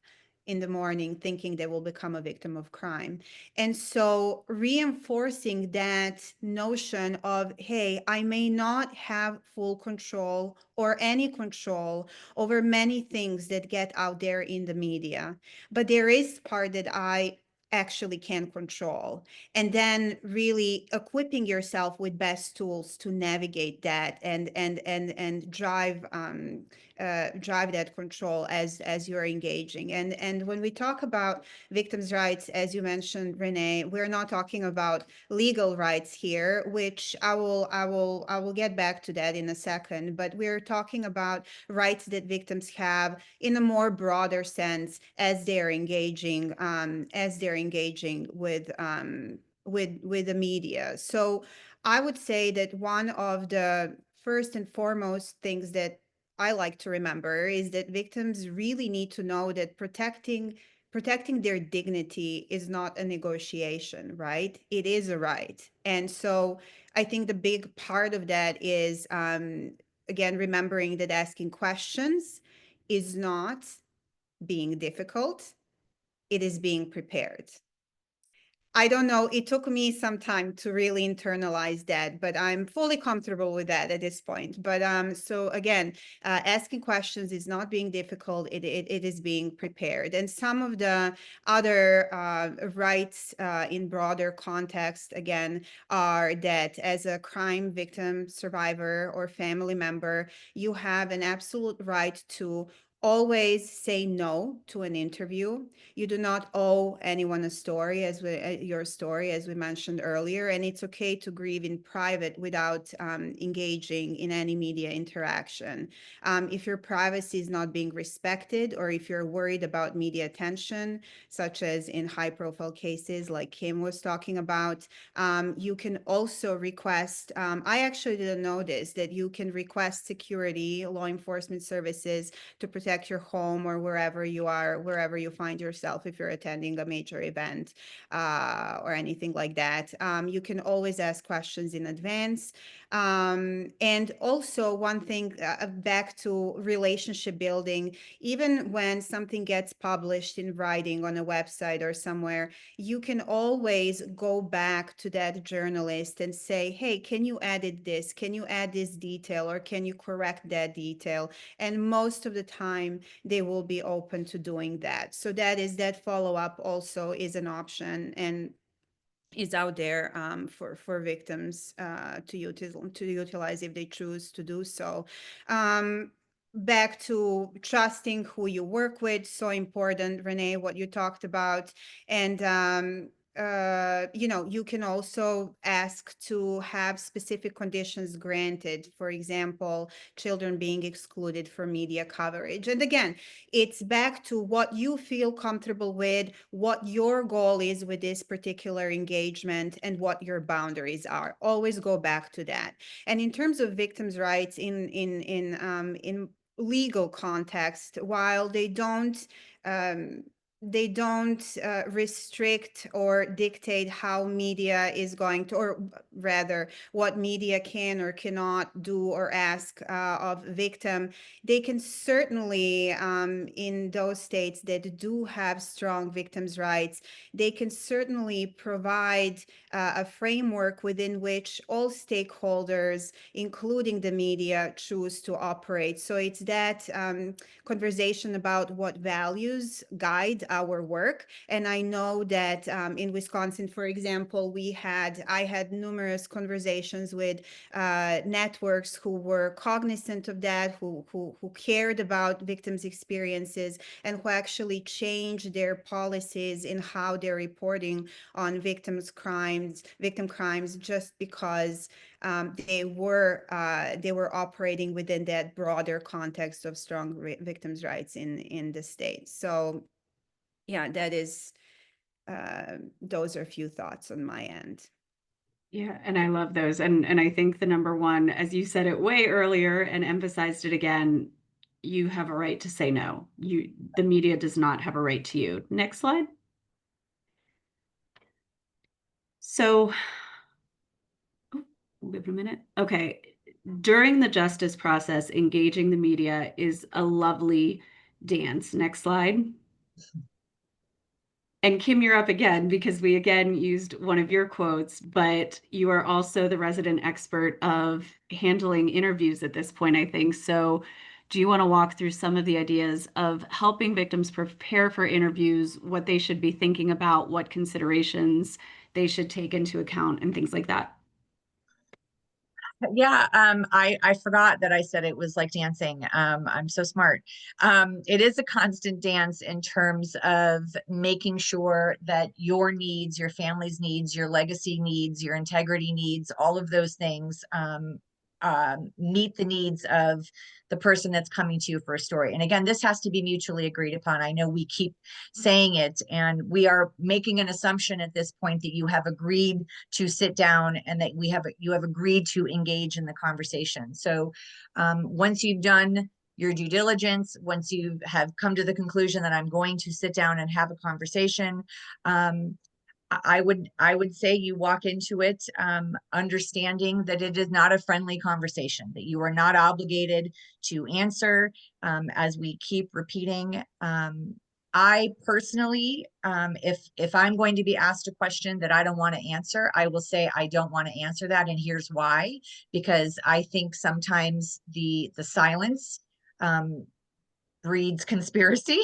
in the morning thinking they will become a victim of crime. And so reinforcing that notion of, hey, I may not have full control or any control over many things that get out there in the media, but there is part that I actually can control. And then really equipping yourself with best tools to navigate that and drive that control as you're engaging. And when we talk about victims' rights, as you mentioned, Renee, we're not talking about legal rights here, which I will get back to that in a second. But we're talking about rights that victims have in a more broader sense as they're engaging with the media. So I would say that one of the first and foremost things that I like to remember is that victims really need to know that protecting their dignity is not a negotiation, right? It is a right. And so I think the big part of that is again remembering that asking questions is not being difficult, it is being prepared. I don't know. It took me some time to really internalize that, but I'm fully comfortable with that at this point. But so again, asking questions is not being difficult. It is being prepared. And some of the other rights in broader context, again, are that as a crime victim, survivor, or family member, you have an absolute right to always say no to an interview. You do not owe anyone a story, your story, as we mentioned earlier, and it's okay to grieve in private without engaging in any media interaction. If your privacy is not being respected, or if you're worried about media attention, such as in high-profile cases like Kim was talking about, you can also request. I actually didn't know this, that you can request security, law enforcement services to protect your home or wherever you are, wherever you find yourself, if you're attending a major event or anything like that. You can always ask questions in advance. And also one thing, back to relationship building, even when something gets published in writing on a website or somewhere, you can always go back to that journalist and say, hey, can you edit this? Can you add this detail, or can you correct that detail? And most of the time they will be open to doing that. So that follow-up also is an option and is out there for victims to utilize if they choose to do so. Back to trusting who you work with, so important, Renee, what you talked about. And you can also ask to have specific conditions granted, for example, children being excluded from media coverage. And again, it's back to what you feel comfortable with, what your goal is with this particular engagement, and what your boundaries are. Always go back to that. And in terms of victims' rights in legal context, while they don't restrict or dictate how media is going to, or rather what media can or cannot do or ask of victim. They can certainly, in those states that do have strong victims' rights, they can certainly provide a framework within which all stakeholders, including the media, choose to operate. So it's that conversation about what values guide our work. And I know that in Wisconsin, for example, I had numerous conversations with networks who were cognizant of that, who cared about victims' experiences, and who actually changed their policies in how they're reporting on victim crimes, just because they were operating within that broader context of strong victims' rights in the state. So, yeah, that is. Those are a few thoughts on my end. Yeah, and I love those. And I think the number one, as you said it way earlier and emphasized it again, you have a right to say no. The media does not have a right to you. Next slide. So, we'll give it a minute. Okay. During the justice process, engaging the media is a lovely dance. Next slide. And Kim, you're up again because we again used one of your quotes, but you are also the resident expert of handling interviews at this point, I think. So do you want to walk through some of the ideas of helping victims prepare for interviews, what they should be thinking about, what considerations they should take into account, and things like that? Yeah, I forgot that I said it was like dancing. I'm so smart. It is a constant dance in terms of making sure that your needs, your family's needs, your legacy needs, your integrity needs, all of those things meet the needs of the person that's coming to you for a story. And again, this has to be mutually agreed upon. I know we keep saying it, and we are making an assumption at this point that you have agreed to sit down and that you have agreed to engage in the conversation. So once you've done your due diligence, once you have come to the conclusion that I'm going to sit down and have a conversation, I would say you walk into it understanding that it is not a friendly conversation, that you are not obligated to answer. As we keep repeating, I personally, if I'm going to be asked a question that I don't want to answer, I will say I don't want to answer that, and here's why. Because I think sometimes the silence breeds conspiracy.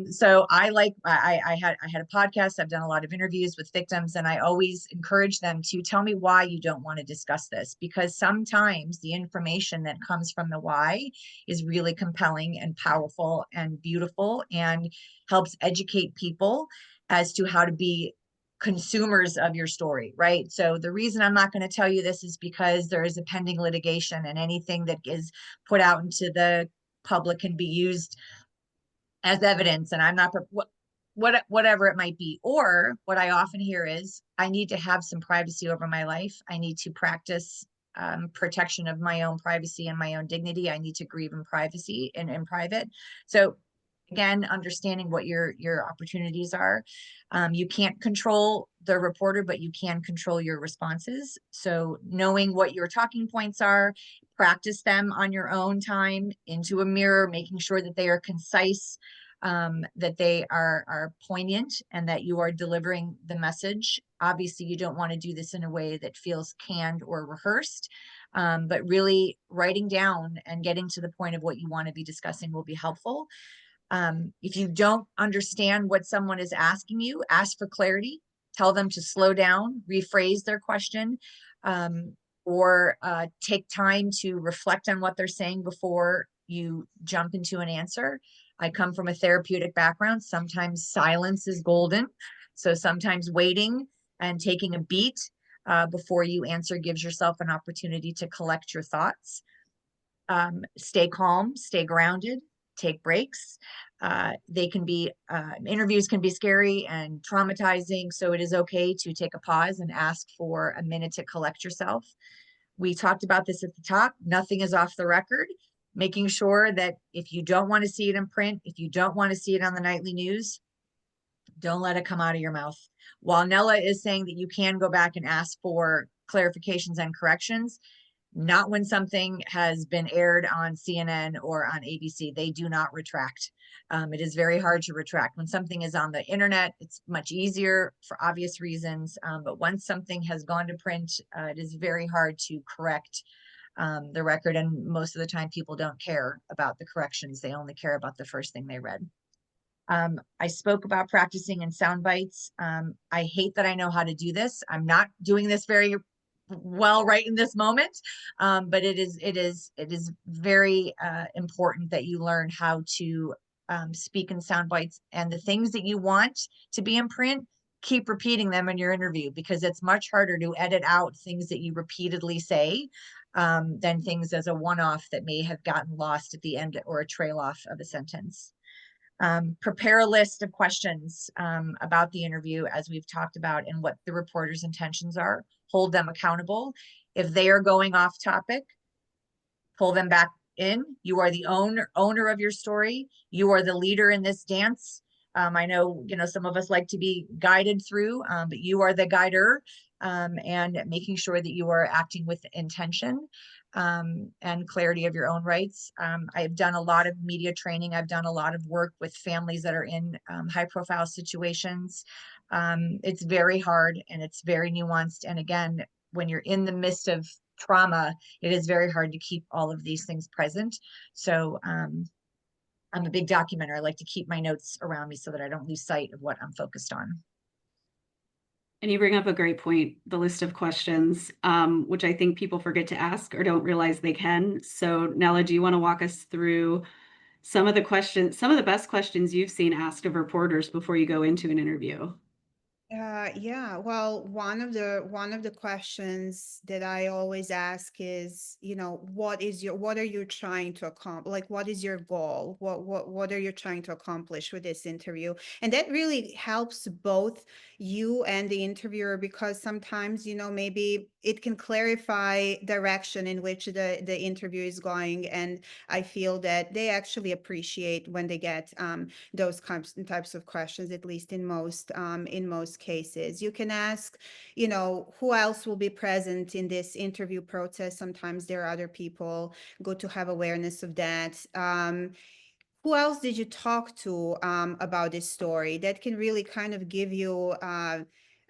So I had a podcast. I've done a lot of interviews with victims, and I always encourage them to tell me why you don't want to discuss this, because sometimes the information that comes from the why is really compelling and powerful and beautiful and helps educate people as to how to be consumers of your story, right? So the reason I'm not going to tell you this is because there is a pending litigation, and anything that is put out into the public can be used as evidence, and I'm not whatever it might be. Or what I often hear is, I need to have some privacy over my life. I need to practice protection of my own privacy and my own dignity. I need to grieve in privacy and in private. So again, understanding what your opportunities are. You can't control the reporter, but you can control your responses. So knowing what your talking points are, practice them on your own time into a mirror, making sure that they are concise, that they are poignant, and that you are delivering the message. Obviously, you don't want to do this in a way that feels canned or rehearsed, but really writing down and getting to the point of what you want to be discussing will be helpful. If you don't understand what someone is asking you, ask for clarity. Tell them to slow down, rephrase their question, or take time to reflect on what they're saying before you jump into an answer. I come from a therapeutic background. Sometimes silence is golden. So sometimes waiting and taking a beat before you answer gives yourself an opportunity to collect your thoughts. Stay calm, stay grounded, take breaks. Interviews can be scary and traumatizing, so it is okay to take a pause and ask for a minute to collect yourself. We talked about this at the top. Nothing is off the record. Making sure that if you don't want to see it in print, if you don't want to see it on the nightly news, don't let it come out of your mouth. While Nella is saying that you can go back and ask for clarifications and corrections, not when something has been aired on CNN or on ABC. They do not retract. It is very hard to retract. When something is on the internet, it's much easier for obvious reasons. But once something has gone to print, it is very hard to correct the record. And most of the time, people don't care about the corrections. They only care about the first thing they read. I spoke about practicing in sound bites. I hate that I know how to do this. I'm not doing this very well right in this moment, but it is very important that you learn how to speak in sound bites, and the things that you want to be in print, keep repeating them in your interview, because it's much harder to edit out things that you repeatedly say than things as a one-off that may have gotten lost at the end or a trail off of a sentence. Prepare a list of questions about the interview, as we've talked about, and what the reporter's intentions are. Hold them accountable. If they are going off topic, pull them back in. You are the owner of your story. You are the leader in this dance. I know, some of us like to be guided through, but you are the guider. and making sure that you are acting with intention and clarity of your own rights. I've done a lot of media training. I've done a lot of work with families that are in high profile situations. It's very hard and it's very nuanced. And again, when you're in the midst of trauma, it is very hard to keep all of these things present. So I'm a big documenter. I like to keep my notes around me so that I don't lose sight of what I'm focused on. And you bring up a great point, the list of questions, which I think people forget to ask or don't realize they can. So Nella, do you want to walk us through some of the questions, some of the best questions you've seen asked of reporters before you go into an interview? Yeah, well, one of the questions that I always ask is, what are you trying to accomplish? Like, what is your goal? What are you trying to accomplish with this interview? And that really helps both you and the interviewer, because sometimes, maybe it can clarify direction in which the interview is going. And I feel that they actually appreciate when they get those types of questions, at least in most cases. You can ask, who else will be present in this interview process. Sometimes there are other people. Good to have awareness of that. Who else did you talk to about this story? That can really kind of give you a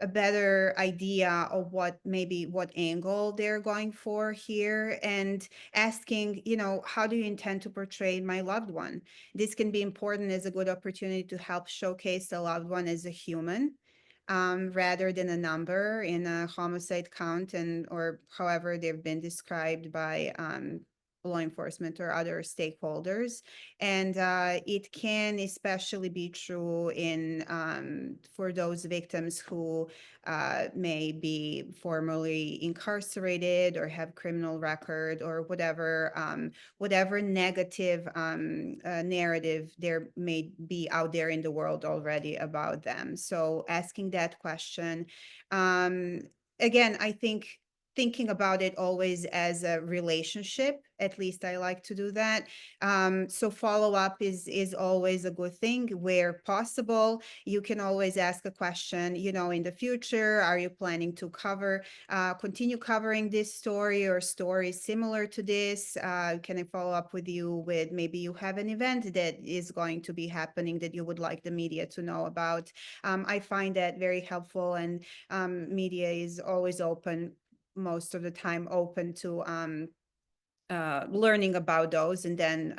better idea of what angle they're going for here, and asking, how do you intend to portray my loved one? This can be important as a good opportunity to help showcase the loved one as a human, rather than a number in a homicide count, and or however they've been described by law enforcement or other stakeholders. And it can especially be true in for those victims who may be formerly incarcerated or have criminal record, or whatever negative narrative there may be out there in the world already about them. So asking that question, again, I think thinking about it always as a relationship. At least I like to do that. So follow up is always a good thing. Where possible, you can always ask a question, in the future, are you planning to continue covering this story or stories similar to this? Can I follow up with you with, maybe you have an event that is going to be happening that you would like the media to know about? I find that very helpful, and media is always open, most of the time open to learning about those, and then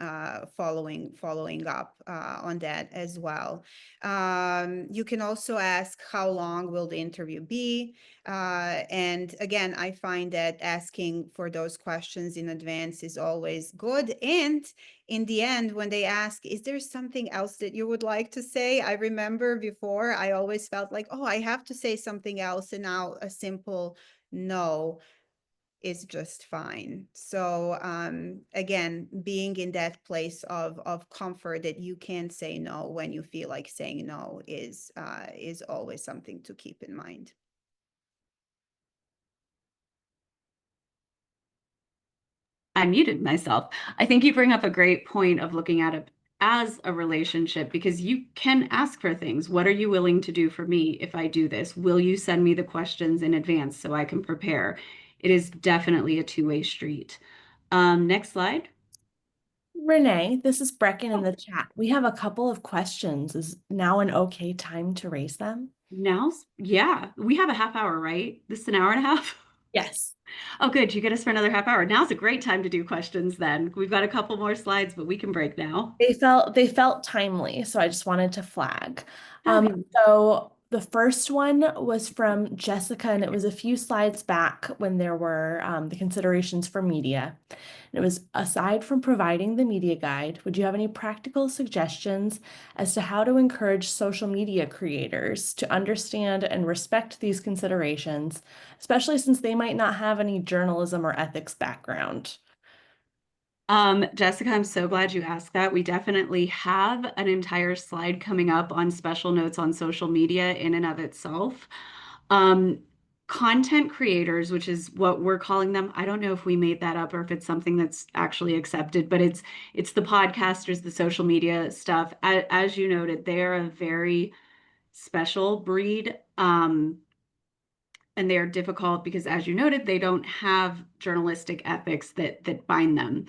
following up on that as well. You can also ask, how long will the interview be? And again, I find that asking for those questions in advance is always good. And in the end, when they ask, is there something else that you would like to say? I remember before, I always felt like, oh, I have to say something else. And now a simple no is just fine. So again, being in that place of comfort that you can say no when you feel like saying no is always something to keep in mind. I muted myself. I think you bring up a great point of looking at it as a relationship, because you can ask for things. What are you willing to do for me if I do this? Will you send me the questions in advance so I can prepare? It is definitely a two-way street. Next slide. Renee, this is Brecken in the chat. We have a couple of questions. Is now an okay time to raise them? Yeah, we have a half hour, right? This is an hour and a half? Yes. Oh, good. You get us for another half hour. Now's a great time to do questions then. We've got a couple more slides, but we can break now. They felt timely, so I just wanted to flag. Okay. So the first one was from Jessica, and it was a few slides back when there were the considerations for media. And it was, aside from providing the media guide, would you have any practical suggestions as to how to encourage social media creators to understand and respect these considerations, especially since they might not have any journalism or ethics background? Jessica, I'm so glad you asked that. We definitely have an entire slide coming up on special notes on social media in and of itself. Content creators, which is what we're calling them. I don't know if we made that up or if it's something that's actually accepted, but it's the podcasters, the social media stuff. As you noted, they're a very special breed. and they are difficult because, as you noted, they don't have journalistic ethics that bind them.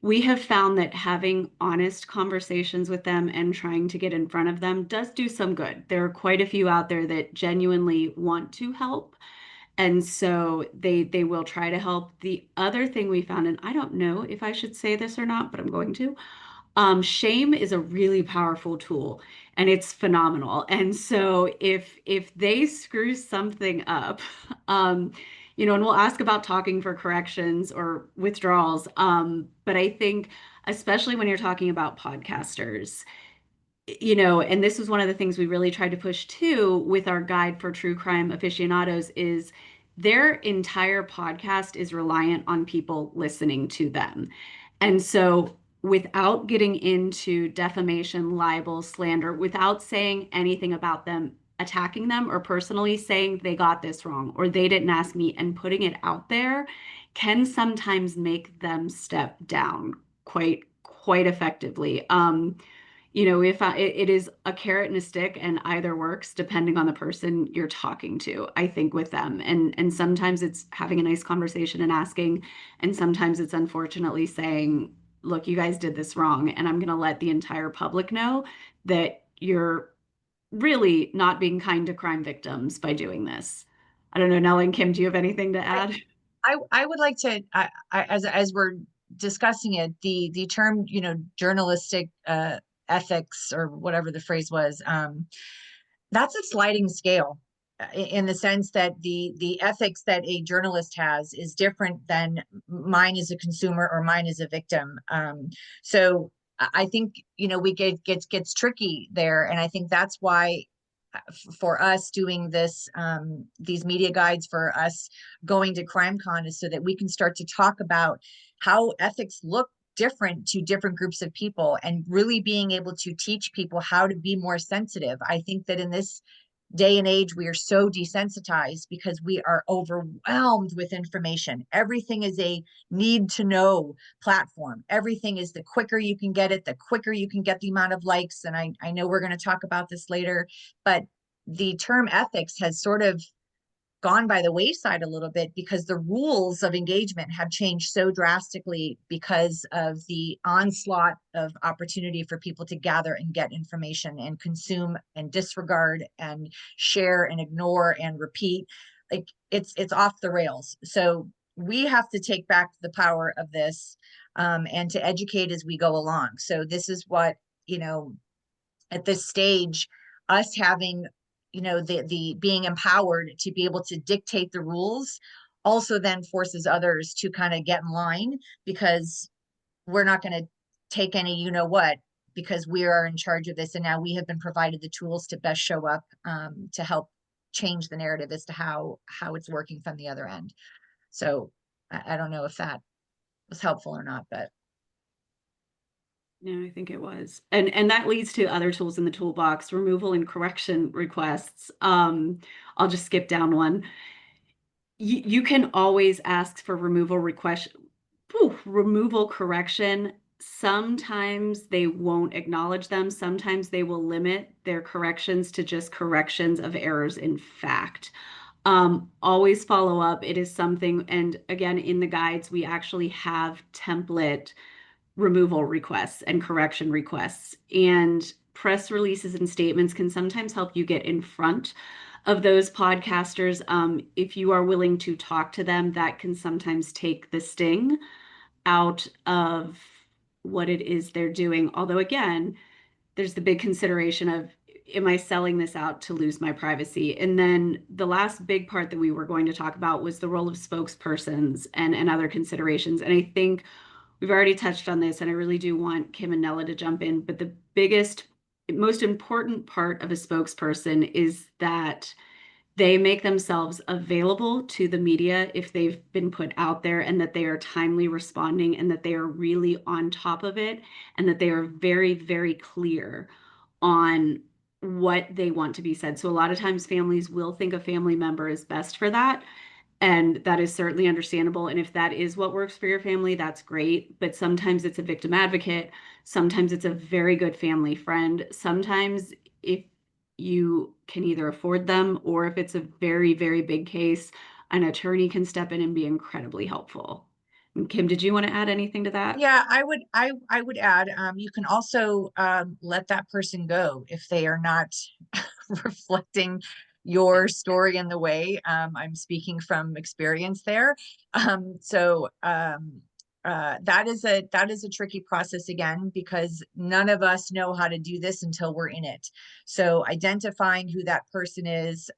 We have found that having honest conversations with them and trying to get in front of them does do some good. There are quite a few out there that genuinely want to help. And so they will try to help. The other thing we found, and I don't know if I should say this or not, but I'm going to, shame is a really powerful tool and it's phenomenal. And so if they screw something up, and we'll ask about talking for corrections or withdrawals. But I think especially when you're talking about podcasters, and this was one of the things we really tried to push too with our guide for true crime aficionados is their entire podcast is reliant on people listening to them. And so without getting into defamation, libel, slander, without saying anything about them, attacking them or personally saying they got this wrong or they didn't ask me and putting it out there can sometimes make them step down quite effectively. If it is a carrot and a stick and either works depending on the person you're talking to, I think with them. And sometimes it's having a nice conversation and asking, and sometimes it's unfortunately saying, look, you guys did this wrong, and I'm going to let the entire public know that you're really not being kind to crime victims by doing this. I don't know, Nell and Kim, do you have anything to add? I would like to, as we're discussing it, the term, journalistic ethics or whatever the phrase was, that's a sliding scale in the sense that the ethics that a journalist has is different than mine as a consumer or mine as a victim. So I think, we gets tricky there. And I think that's why for us doing this, these media guides, for us going to CrimeCon, is so that we can start to talk about how ethics look different to different groups of people and really being able to teach people how to be more sensitive. I think that in this day and age, we are so desensitized because we are overwhelmed with information. Everything is a need to know platform. Everything is the quicker you can get it, the quicker you can get the amount of likes. And I know we're going to talk about this later, but the term ethics has sort of gone by the wayside a little bit because the rules of engagement have changed so drastically because of the onslaught of opportunity for people to gather and get information and consume and disregard and share and ignore and repeat. Like it's off the rails. So we have to take back the power of this, and to educate as we go along. So this is what, at this stage, us having, the being empowered to be able to dictate the rules also then forces others to kind of get in line, because we're not going to take any what, because we are in charge of this, and now we have been provided the tools to best show up, to help change the narrative as to how it's working from the other end. So I don't know if that was helpful or not, but No, I think it was. And that leads to other tools in the toolbox, removal and correction requests. I'll just skip down one. You can always ask for removal correction. Sometimes they won't acknowledge them. Sometimes they will limit their corrections to just corrections of errors in fact. Always follow up. It is something, and again, in the guides, we actually have template removal requests and correction requests. And press releases and statements can sometimes help you get in front of those podcasters. If you are willing to talk to them, that can sometimes take the sting out of what it is they're doing. Although, again, there's the big consideration of, am I selling this out to lose my privacy? And then the last big part that we were going to talk about was the role of spokespersons and other considerations. And I think we've already touched on this, and I really do want Kim and Nella to jump in, but the biggest, most important part of a spokesperson is that they make themselves available to the media if they've been put out there, and that they are timely responding, and that they are really on top of it, and that they are very, very clear on what they want to be said. So a lot of times families will think a family member is best for that. And that is certainly understandable. And if that is what works for your family, that's great. But sometimes it's a victim advocate. Sometimes it's a very good family friend. Sometimes if you can either afford them, or if it's a very, very big case, an attorney can step in and be incredibly helpful. And Kim, did you want to add anything to that? Yeah, I would add, you can also let that person go if they are not reflecting your story in the way. I'm speaking from experience there. That is a tricky process again, because none of us know how to do this until we're in it. So identifying who that person is,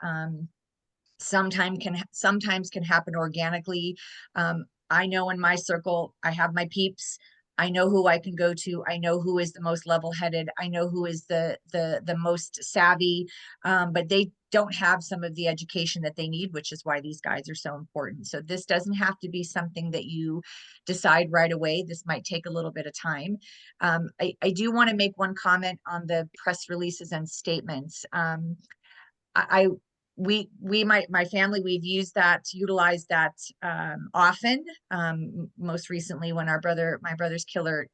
sometimes can happen organically. I know in my circle, I have my peeps. I know who I can go to. I know who is the most level-headed. I know who is the most savvy, but they don't have some of the education that they need, which is why these guides are so important. So this doesn't have to be something that you decide right away. This might take a little bit of time. I do want to make one comment on the press releases and statements. I my family, we've utilized that often. Most recently when my brother's killer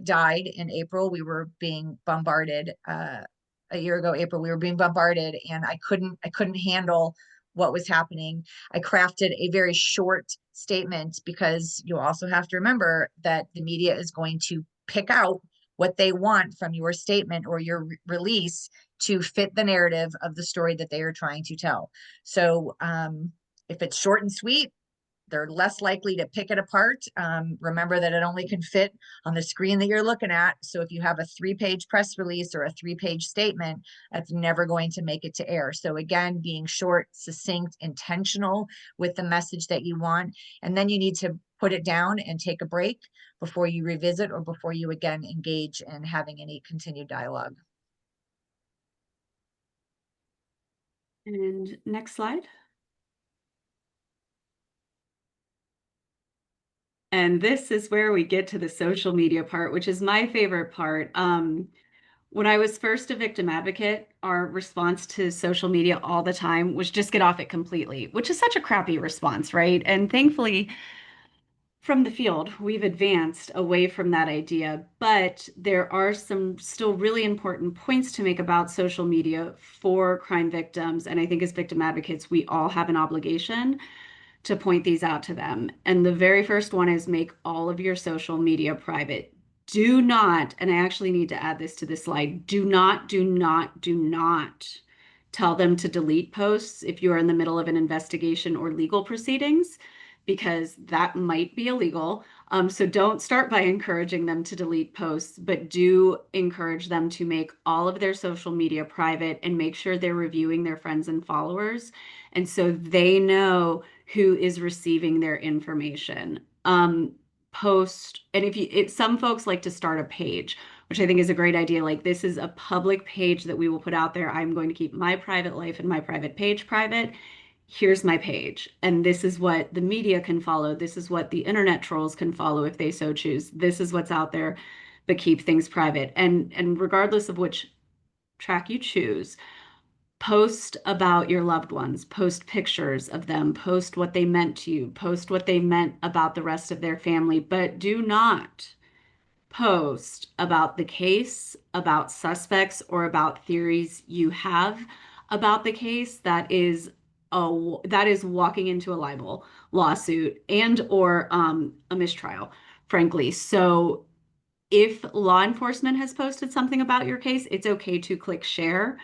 died in April, we were being bombarded. A year ago, April, we were being bombarded, and I couldn't handle what was happening. I crafted a very short statement, because you also have to remember that the media is going to pick out what they want from your statement or your release to fit the narrative of the story that they are trying to tell. So if it's short and sweet, they're less likely to pick it apart. Remember that it only can fit on the screen that you're looking at. So if you have a 3-page press release or a 3-page statement, that's never going to make it to air. So again, being short, succinct, intentional with the message that you want. And then you need to put it down and take a break before you revisit, or before you again engage in having any continued dialogue. And next slide. And this is where we get to the social media part, which is my favorite part. When I was first a victim advocate, our response to social media all the time was just get off it completely, which is such a crappy response, right? And thankfully, from the field, we've advanced away from that idea, but there are some still really important points to make about social media for crime victims. And I think as victim advocates, we all have an obligation to point these out to them. And the very first one is make all of your social media private. Do not, and I actually need to add this to the slide, do not tell them to delete posts if you are in the middle of an investigation or legal proceedings, because that might be illegal. So don't start by encouraging them to delete posts, but do encourage them to make all of their social media private and make sure they're reviewing their friends and followers. And so they know who is receiving their information. Post, and some folks like to start a page, which I think is a great idea. Like, this is a public page that we will put out there. I'm going to keep my private life and my private page private. Here's my page. And this is what the media can follow. This is what the internet trolls can follow if they so choose. This is what's out there, but keep things private. And regardless of which track you choose, post about your loved ones, post pictures of them, post what they meant to you, post what they meant about the rest of their family, but do not post about the case, about suspects, or about theories you have about the case. That is walking into a libel lawsuit and or a mistrial, frankly. So if law enforcement has posted something about your case, it's okay to click share.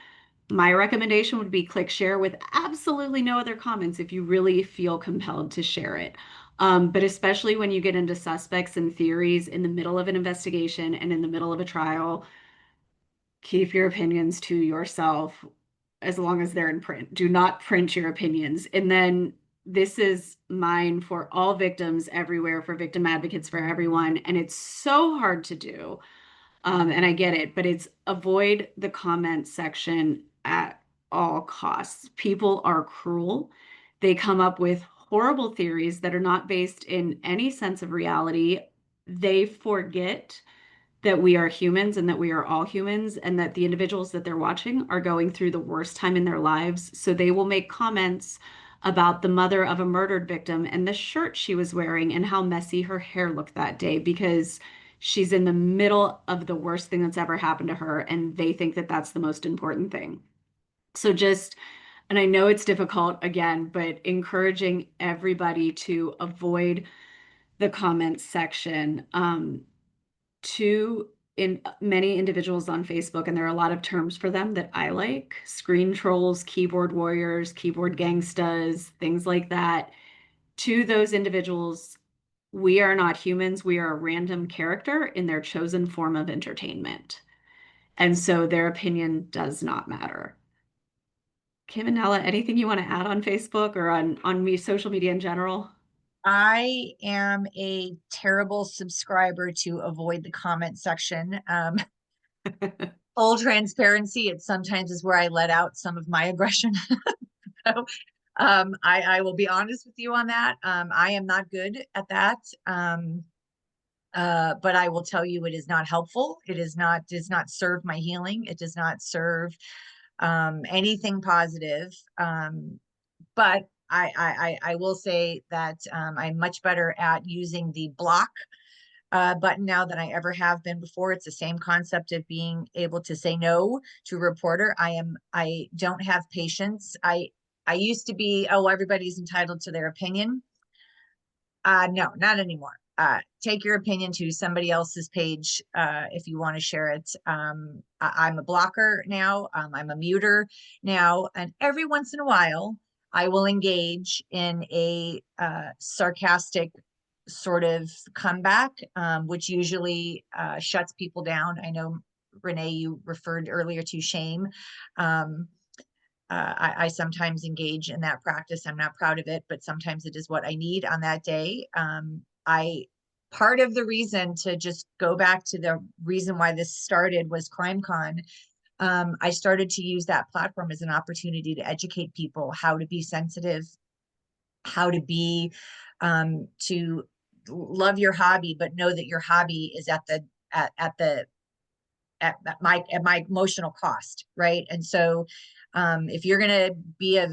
My recommendation would be click share with absolutely no other comments if you really feel compelled to share it. But especially when you get into suspects and theories in the middle of an investigation and in the middle of a trial, keep your opinions to yourself as long as they're in print. Do not print your opinions. And then this is mine for all victims everywhere, for victim advocates, for everyone. And it's so hard to do. And I get it, but it's avoid the comment section at all costs. People are cruel. They come up with horrible theories that are not based in any sense of reality. They forget that we are humans and that we are all humans, and that the individuals that they're watching are going through the worst time in their lives. So they will make comments about the mother of a murdered victim and the shirt she was wearing and how messy her hair looked that day, because she's in the middle of the worst thing that's ever happened to her, and they think that that's the most important thing. So just, and I know it's difficult again, but encouraging everybody to avoid the comments section. To in many individuals on Facebook, and there are a lot of terms for them that I like: screen trolls, keyboard warriors, keyboard gangstas, things like that. To those individuals, we are not humans. We are a random character in their chosen form of entertainment. And so their opinion does not matter. Kim and Nella, anything you want to add on Facebook or on me social media in general? I am a terrible subscriber to avoid the comment section. Full transparency, it sometimes is where I let out some of my aggression. So, I will be honest with you on that. I am not good at that. But I will tell you, it is not helpful. It is not, does not serve my healing. It does not serve anything positive. But I will say that I'm much better at using the block button now than I ever have been before. It's the same concept of being able to say no to a reporter. I don't have patience. I used to be, oh, everybody's entitled to their opinion. No, not anymore. Take your opinion to somebody else's page if you want to share it. I'm a blocker now. I'm a muter now, and every once in a while, I will engage in a sarcastic sort of comeback, which usually shuts people down. I know, Renee, you referred earlier to shame. I sometimes engage in that practice. I'm not proud of it, but sometimes it is what I need on that day. I Part of the reason, to just go back to the reason why this started, was CrimeCon. I started to use that platform as an opportunity to educate people how to be sensitive, how to be to love your hobby, but know that your hobby is at the at the at my emotional cost, right? And so if you're going to be a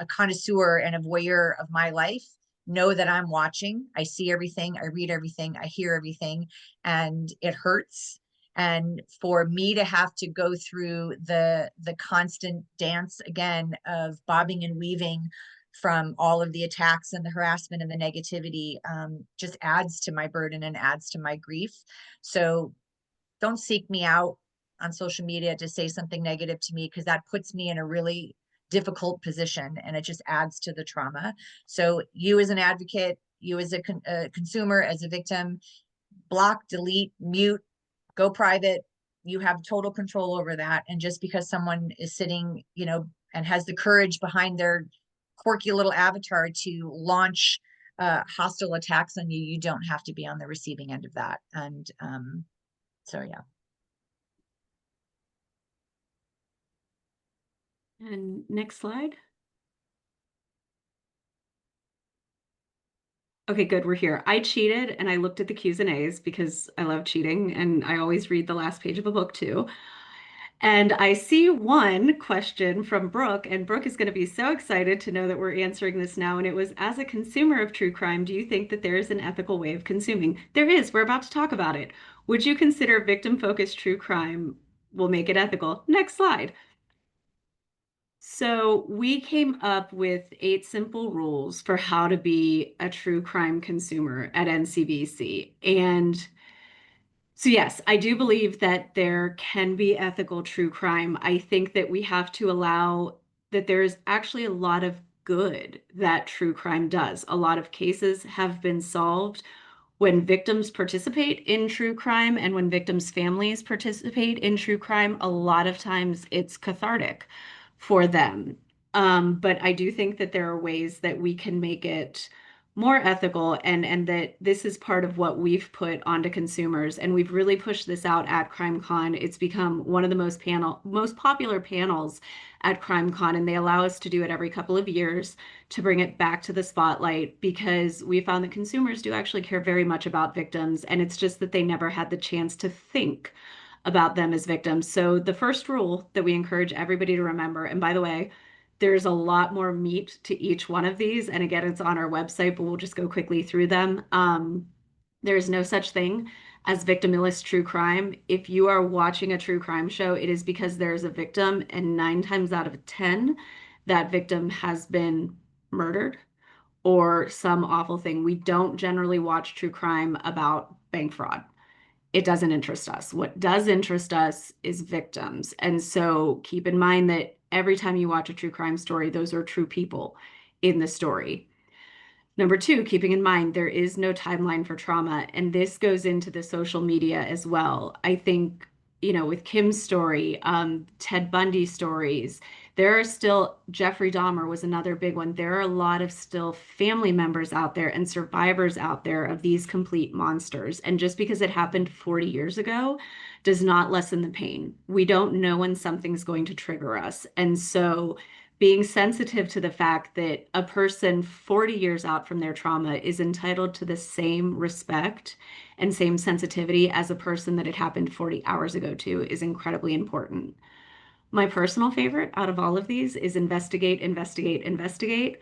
connoisseur and a voyeur of my life, know that I'm watching. I see everything, I read everything, I hear everything, and it hurts. And for me to have to go through the constant dance again of bobbing and weaving from all of the attacks and the harassment and the negativity, just adds to my burden and adds to my grief. So don't seek me out on social media to say something negative to me, because that puts me in a really difficult position and it just adds to the trauma. So you as an advocate, you as a consumer, as a victim, block, delete, mute, go private. You have total control over that. And just because someone is sitting, and has the courage behind their quirky little avatar to launch hostile attacks on you, you don't have to be on the receiving end of that. And so, yeah. And next slide. Okay, good, we're here. I cheated and I looked at the Q's and A's because I love cheating and I always read the last page of a book too. And I see one question from Brooke, and Brooke is going to be so excited to know that we're answering this now. And it was, as a consumer of true crime, do you think that there is an ethical way of consuming? There is. We're about to talk about it. Would you consider victim-focused true crime will make it ethical? Next slide. So we came up with 8 simple rules for how to be a true crime consumer at NCVC. And so yes, I do believe that there can be ethical true crime. I think that we have to allow that there's actually a lot of good that true crime does. A lot of cases have been solved when victims participate in true crime and when victims' families participate in true crime. A lot of times it's cathartic for them. But I do think that there are ways that we can make it more ethical, and that this is part of what we've put onto consumers, and we've really pushed this out at CrimeCon. It's become one of the most popular panels at CrimeCon, and they allow us to do it every couple of years to bring it back to the spotlight, because we found that consumers do actually care very much about victims, and it's just that they never had the chance to think about them as victims. So the first rule that we encourage everybody to remember, and by the way, there's a lot more meat to each one of these. And again, it's on our website, but we'll just go quickly through them. There is no such thing as victimless true crime, if you are watching a true crime show, it is because there's a victim, and 9 times out of 10, that victim has been murdered or some awful thing. We don't generally watch true crime about bank fraud. It doesn't interest us. What does interest us is victims. And so keep in mind that every time you watch a true crime story, those are true people in the story. Number two, keeping in mind there is no timeline for trauma, and this goes into the social media as well. I think, with Kim's story, Ted Bundy stories, there are still, Jeffrey Dahmer was another big one. There are a lot of still family members out there and survivors out there of these complete monsters. And just because it happened 40 years ago does not lessen the pain. We don't know when something's going to trigger us. And so being sensitive to the fact that a person 40 years out from their trauma is entitled to the same respect and same sensitivity as a person that it happened 40 hours ago to is incredibly important. My personal favorite out of all of these is investigate, investigate, investigate.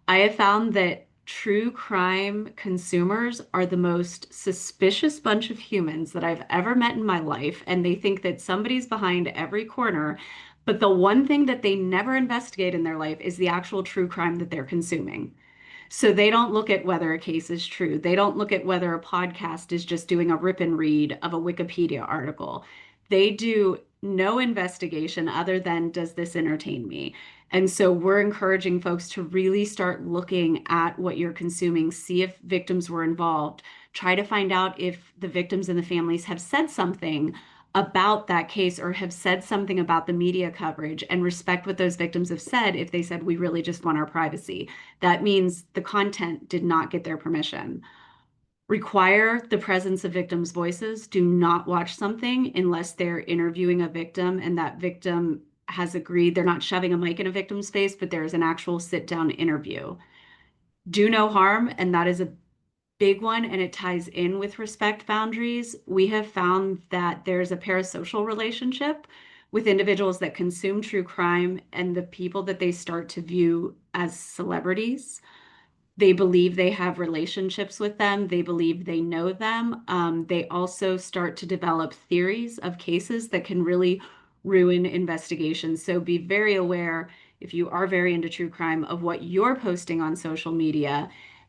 I have found that true crime consumers are the most suspicious bunch of humans that I've ever met in my life, and they think that somebody's behind every corner. But the one thing that they never investigate in their life is the actual true crime that they're consuming. So they don't look at whether a case is true. They don't look at whether a podcast is just doing a rip and read of a Wikipedia article. They do no investigation other than, does this entertain me? And so we're encouraging folks to really start looking at what you're consuming, see if victims were involved, try to find out if the victims and the families have said something about that case or have said something about the media coverage, and respect what those victims have said. If they said, we really just want our privacy, that means the content did not get their permission. Require the presence of victims' voices. Do not watch something unless they're interviewing a victim and that victim has agreed. They're not shoving a mic in a victim's face, but there's an actual sit-down interview. Do no harm, and that is a big one, and it ties in with respect boundaries. We have found that there's a parasocial relationship with individuals that consume true crime and the people that they start to view as celebrities. They believe they have relationships with them. They believe they know them. They also start to develop theories of cases that can really ruin investigations. So be very aware, if you are very into true crime, of what you're posting on social media.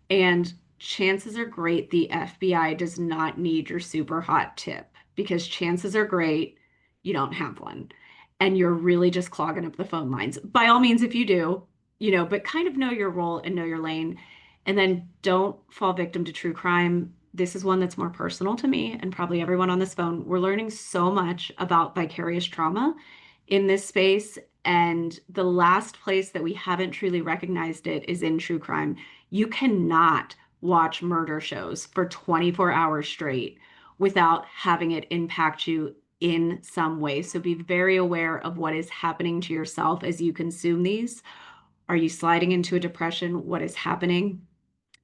And chances are great the FBI does not need your super hot tip, because chances are great you don't have one. And you're really just clogging up the phone lines. By all means, if you do, but kind of know your role and know your lane. And then don't fall victim to true crime. This is one that's more personal to me and probably everyone on this phone. We're learning so much about vicarious trauma in this space. And the last place that we haven't truly recognized it is in true crime. You cannot watch murder shows for 24 hours straight without having it impact you in some way. So be very aware of what is happening to yourself as you consume these. Are you sliding into a depression? What is happening?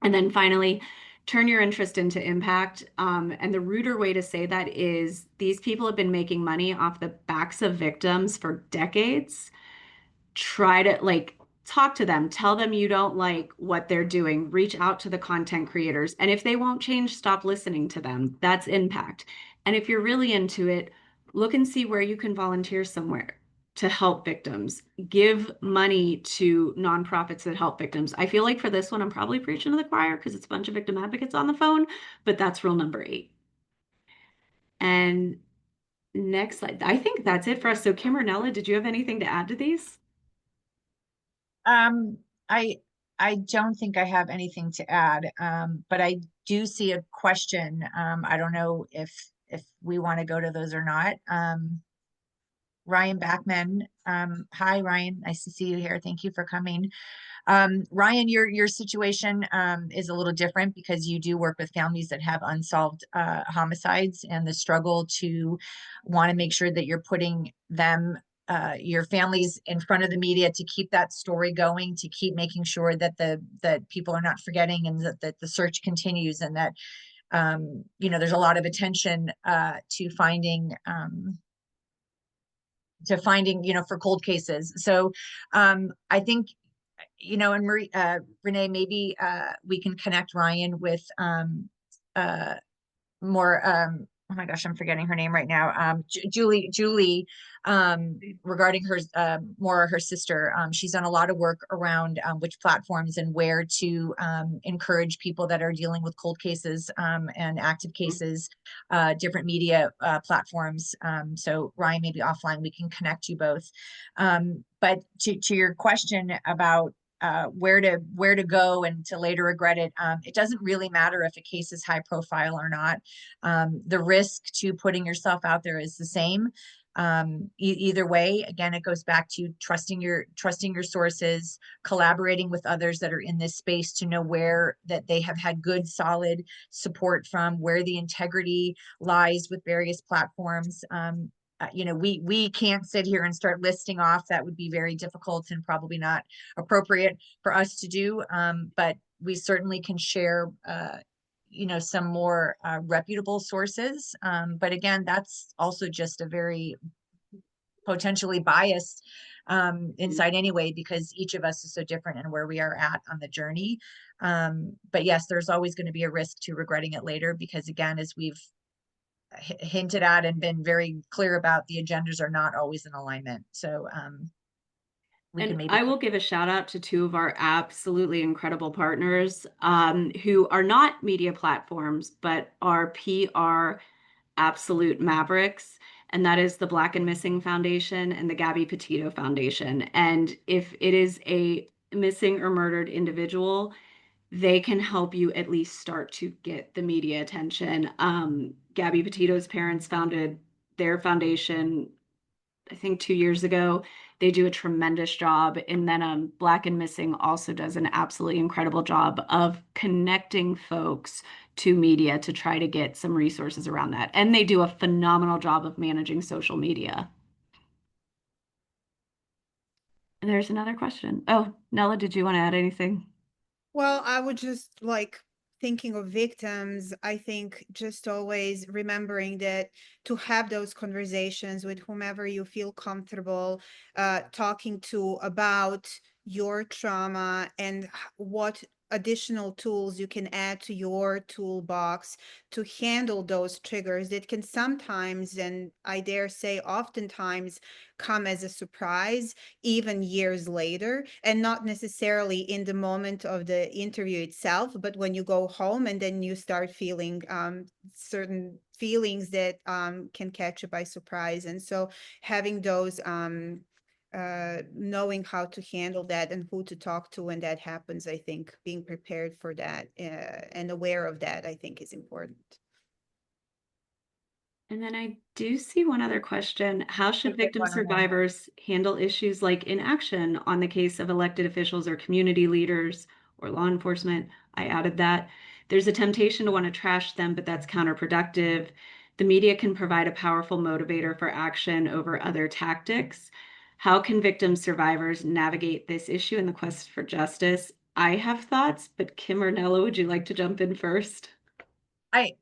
And then finally, turn your interest into impact. And the ruder way to say that is, these people have been making money off the backs of victims for decades. Try to talk to them, tell them you don't like what they're doing, reach out to the content creators. And if they won't change, stop listening to them. That's impact. And if you're really into it, look and see where you can volunteer somewhere to help victims. Give money to nonprofits that help victims. I feel like for this one, I'm probably preaching to the choir because it's a bunch of victim advocates on the phone, but that's rule number 8. And next slide. I think that's it for us. So Kim or Nella, did you have anything to add to these? I don't think I have anything to add, but I do see a question. I don't know if we want to go to those or not. Ryan Backman. Hi, Ryan. Nice to see you here. Thank you for coming. Ryan, your situation is a little different because you do work with families that have unsolved homicides, and the struggle to want to make sure that you're putting them, your families, in front of the media to keep that story going, to keep making sure that that people are not forgetting, and that the search continues, and that there's a lot of attention to finding for cold cases. So I think, and Marie, Renee, maybe we can connect Ryan with more oh my gosh, I'm forgetting her name right now. Julie, regarding her sister. She's done a lot of work around which platforms and where to encourage people that are dealing with cold cases and active cases, different media platforms. So Ryan, maybe offline we can connect you both. But to your question about where to go and to later regret it. It doesn't really matter if a case is high profile or not. The risk to putting yourself out there is the same. Either way, again, it goes back to trusting your sources, collaborating with others that are in this space to know where that they have had good, solid support from, where the integrity lies with various platforms. You know, we can't sit here and start listing off. That would be very difficult and probably not appropriate for us to do. But we certainly can share, you know, some more reputable sources. But again, that's also just a very potentially biased insight anyway, because each of us is so different and where we are at on the journey. But yes, there's always going to be a risk to regretting it later, because again, as we've hinted at and been very clear about, the agendas are not always in alignment. So we can And maybe I will give a shout out to two of our absolutely incredible partners who are not media platforms, but are PR absolute mavericks. And that is the Black and Missing Foundation and the Gabby Petito Foundation. And if it is a missing or murdered individual, they can help you at least start to get the media attention. Gabby Petito's parents founded their foundation, I think 2 years ago. They do a tremendous job. And then Black and Missing also does an absolutely incredible job of connecting folks to media to try to get some resources around that. And they do a phenomenal job of managing social media. And there's another question. Oh, Nella, did you want to add anything? Well, I would just like thinking of victims, I think just always remembering that to have those conversations with whomever you feel comfortable talking to about your trauma and what additional tools you can add to your toolbox to handle those triggers that can sometimes, and I dare say oftentimes, come as a surprise even years later, and not necessarily in the moment of the interview itself, but when you go home and then you start feeling certain feelings that can catch you by surprise. And so having those knowing how to handle that and who to talk to when that happens, I think being prepared for that and aware of that, I think is important. And then I do see one other question. How should Good victim one on that. survivors handle issues like inaction on the case of elected officials or community leaders or law enforcement? I added that. There's a temptation to want to trash them, but that's counterproductive. The media can provide a powerful motivator for action over other tactics. How can victim survivors navigate this issue in the quest for justice? I have thoughts, but Kim or Nella, would you like to jump in first? I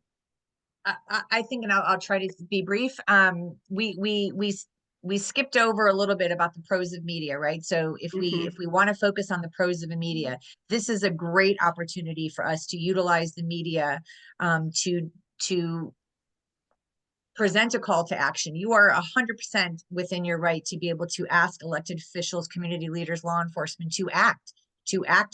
think, and I'll try to be brief. We skipped over a little bit about the pros of media, right? So if we want to focus on the pros of the media, this is a great opportunity for us to utilize the media to present a call to action. You are 100% within your right to be able to ask elected officials, community leaders, law enforcement to act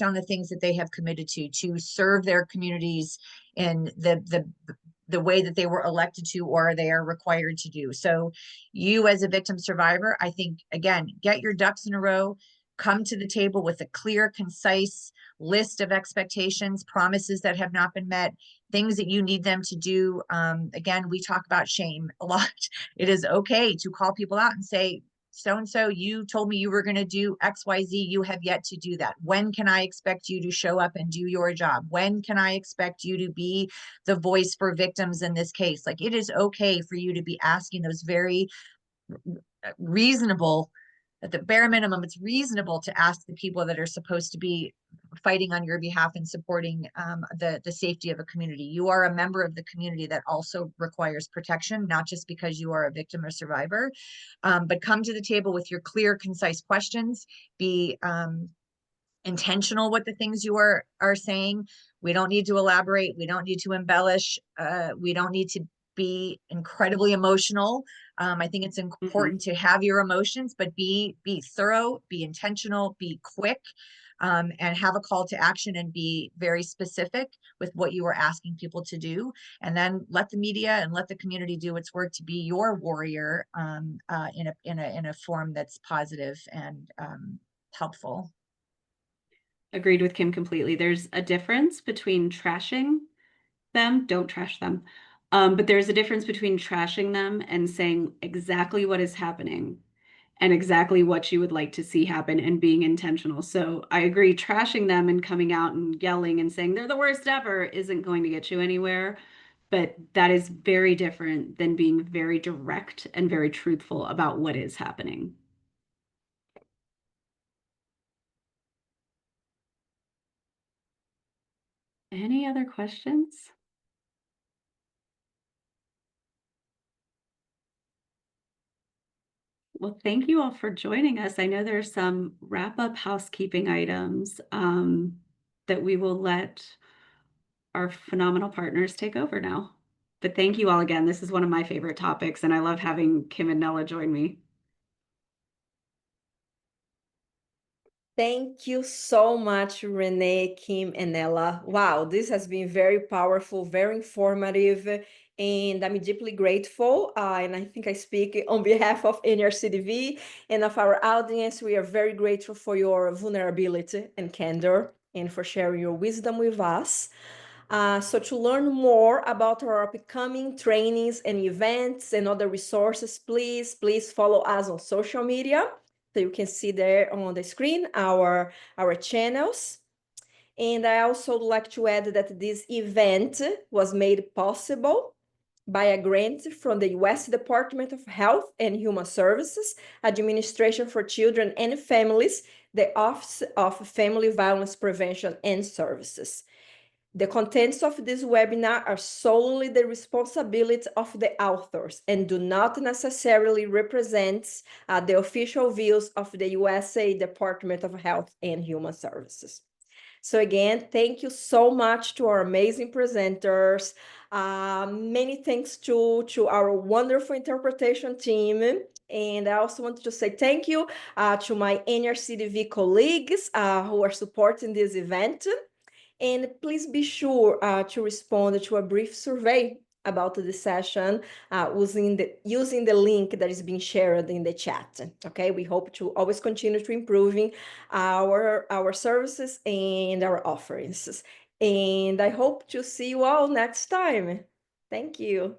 on the things that they have committed to serve their communities in the way that they were elected to or they are required to do. So you as a victim survivor, I think, again, get your ducks in a row, come to the table with a clear, concise list of expectations, promises that have not been met, things that you need them to do. Again, we talk about shame a lot. It is okay to call people out and say, so-and-so, you told me you were going to do XYZ. You have yet to do that. When can I expect you to show up and do your job? When can I expect you to be the voice for victims in this case? Like, it is okay for you to be asking those very reasonable, at the bare minimum, it's reasonable to ask the people that are supposed to be fighting on your behalf and supporting the safety of a community. You are a member of the community that also requires protection, not just because you are a victim or survivor, but come to the table with your clear, concise questions. Be intentional with the things you are saying. We don't need to elaborate. We don't need to embellish. We don't need to be incredibly emotional. I think it's important to have your emotions, but be thorough, be intentional, be quick, and have a call to action and be very specific with what you are asking people to do. And then let the media and let the community do its work to be your warrior in a form that's positive and helpful. Agreed with Kim completely. There's a difference between trashing them, don't trash them. But there's a difference between trashing them and saying exactly what is happening and exactly what you would like to see happen and being intentional. So I agree, trashing them and coming out and yelling and saying they're the worst ever isn't going to get you anywhere. But that is very different than being very direct and very truthful about what is happening. Any other questions? Well, thank you all for joining us. I know there's some wrap-up housekeeping items that we will let our phenomenal partners take over now. But thank you all again. This is one of my favorite topics, and I love having Kim and Nella join me. Thank you so much, Renee, Kim, and Ella. Wow, this has been very powerful, very informative, and I'm deeply grateful. And I think I speak on behalf of NRCDV and of our audience. We are very grateful for your vulnerability and candor and for sharing your wisdom with us. So to learn more about our upcoming trainings and events and other resources, please follow us on social media. So you can see there on the screen our channels. And I also would like to add that this event was made possible by a grant from the U.S. Department of Health and Human Services, Administration for Children and Families, the Office of Family Violence Prevention and Services. The contents of this webinar are solely the responsibility of the authors and do not necessarily represent the official views of the USA Department of Health and Human Services. So again, thank you so much to our amazing presenters. Many thanks to our wonderful interpretation team. And I also want to say thank you to my NRCDV colleagues who are supporting this event. And please be sure to respond to a brief survey about the session using the link that is being shared in the chat. Okay, we hope to always continue to improving our services and our offerings. And I hope to see you all next time. Thank you.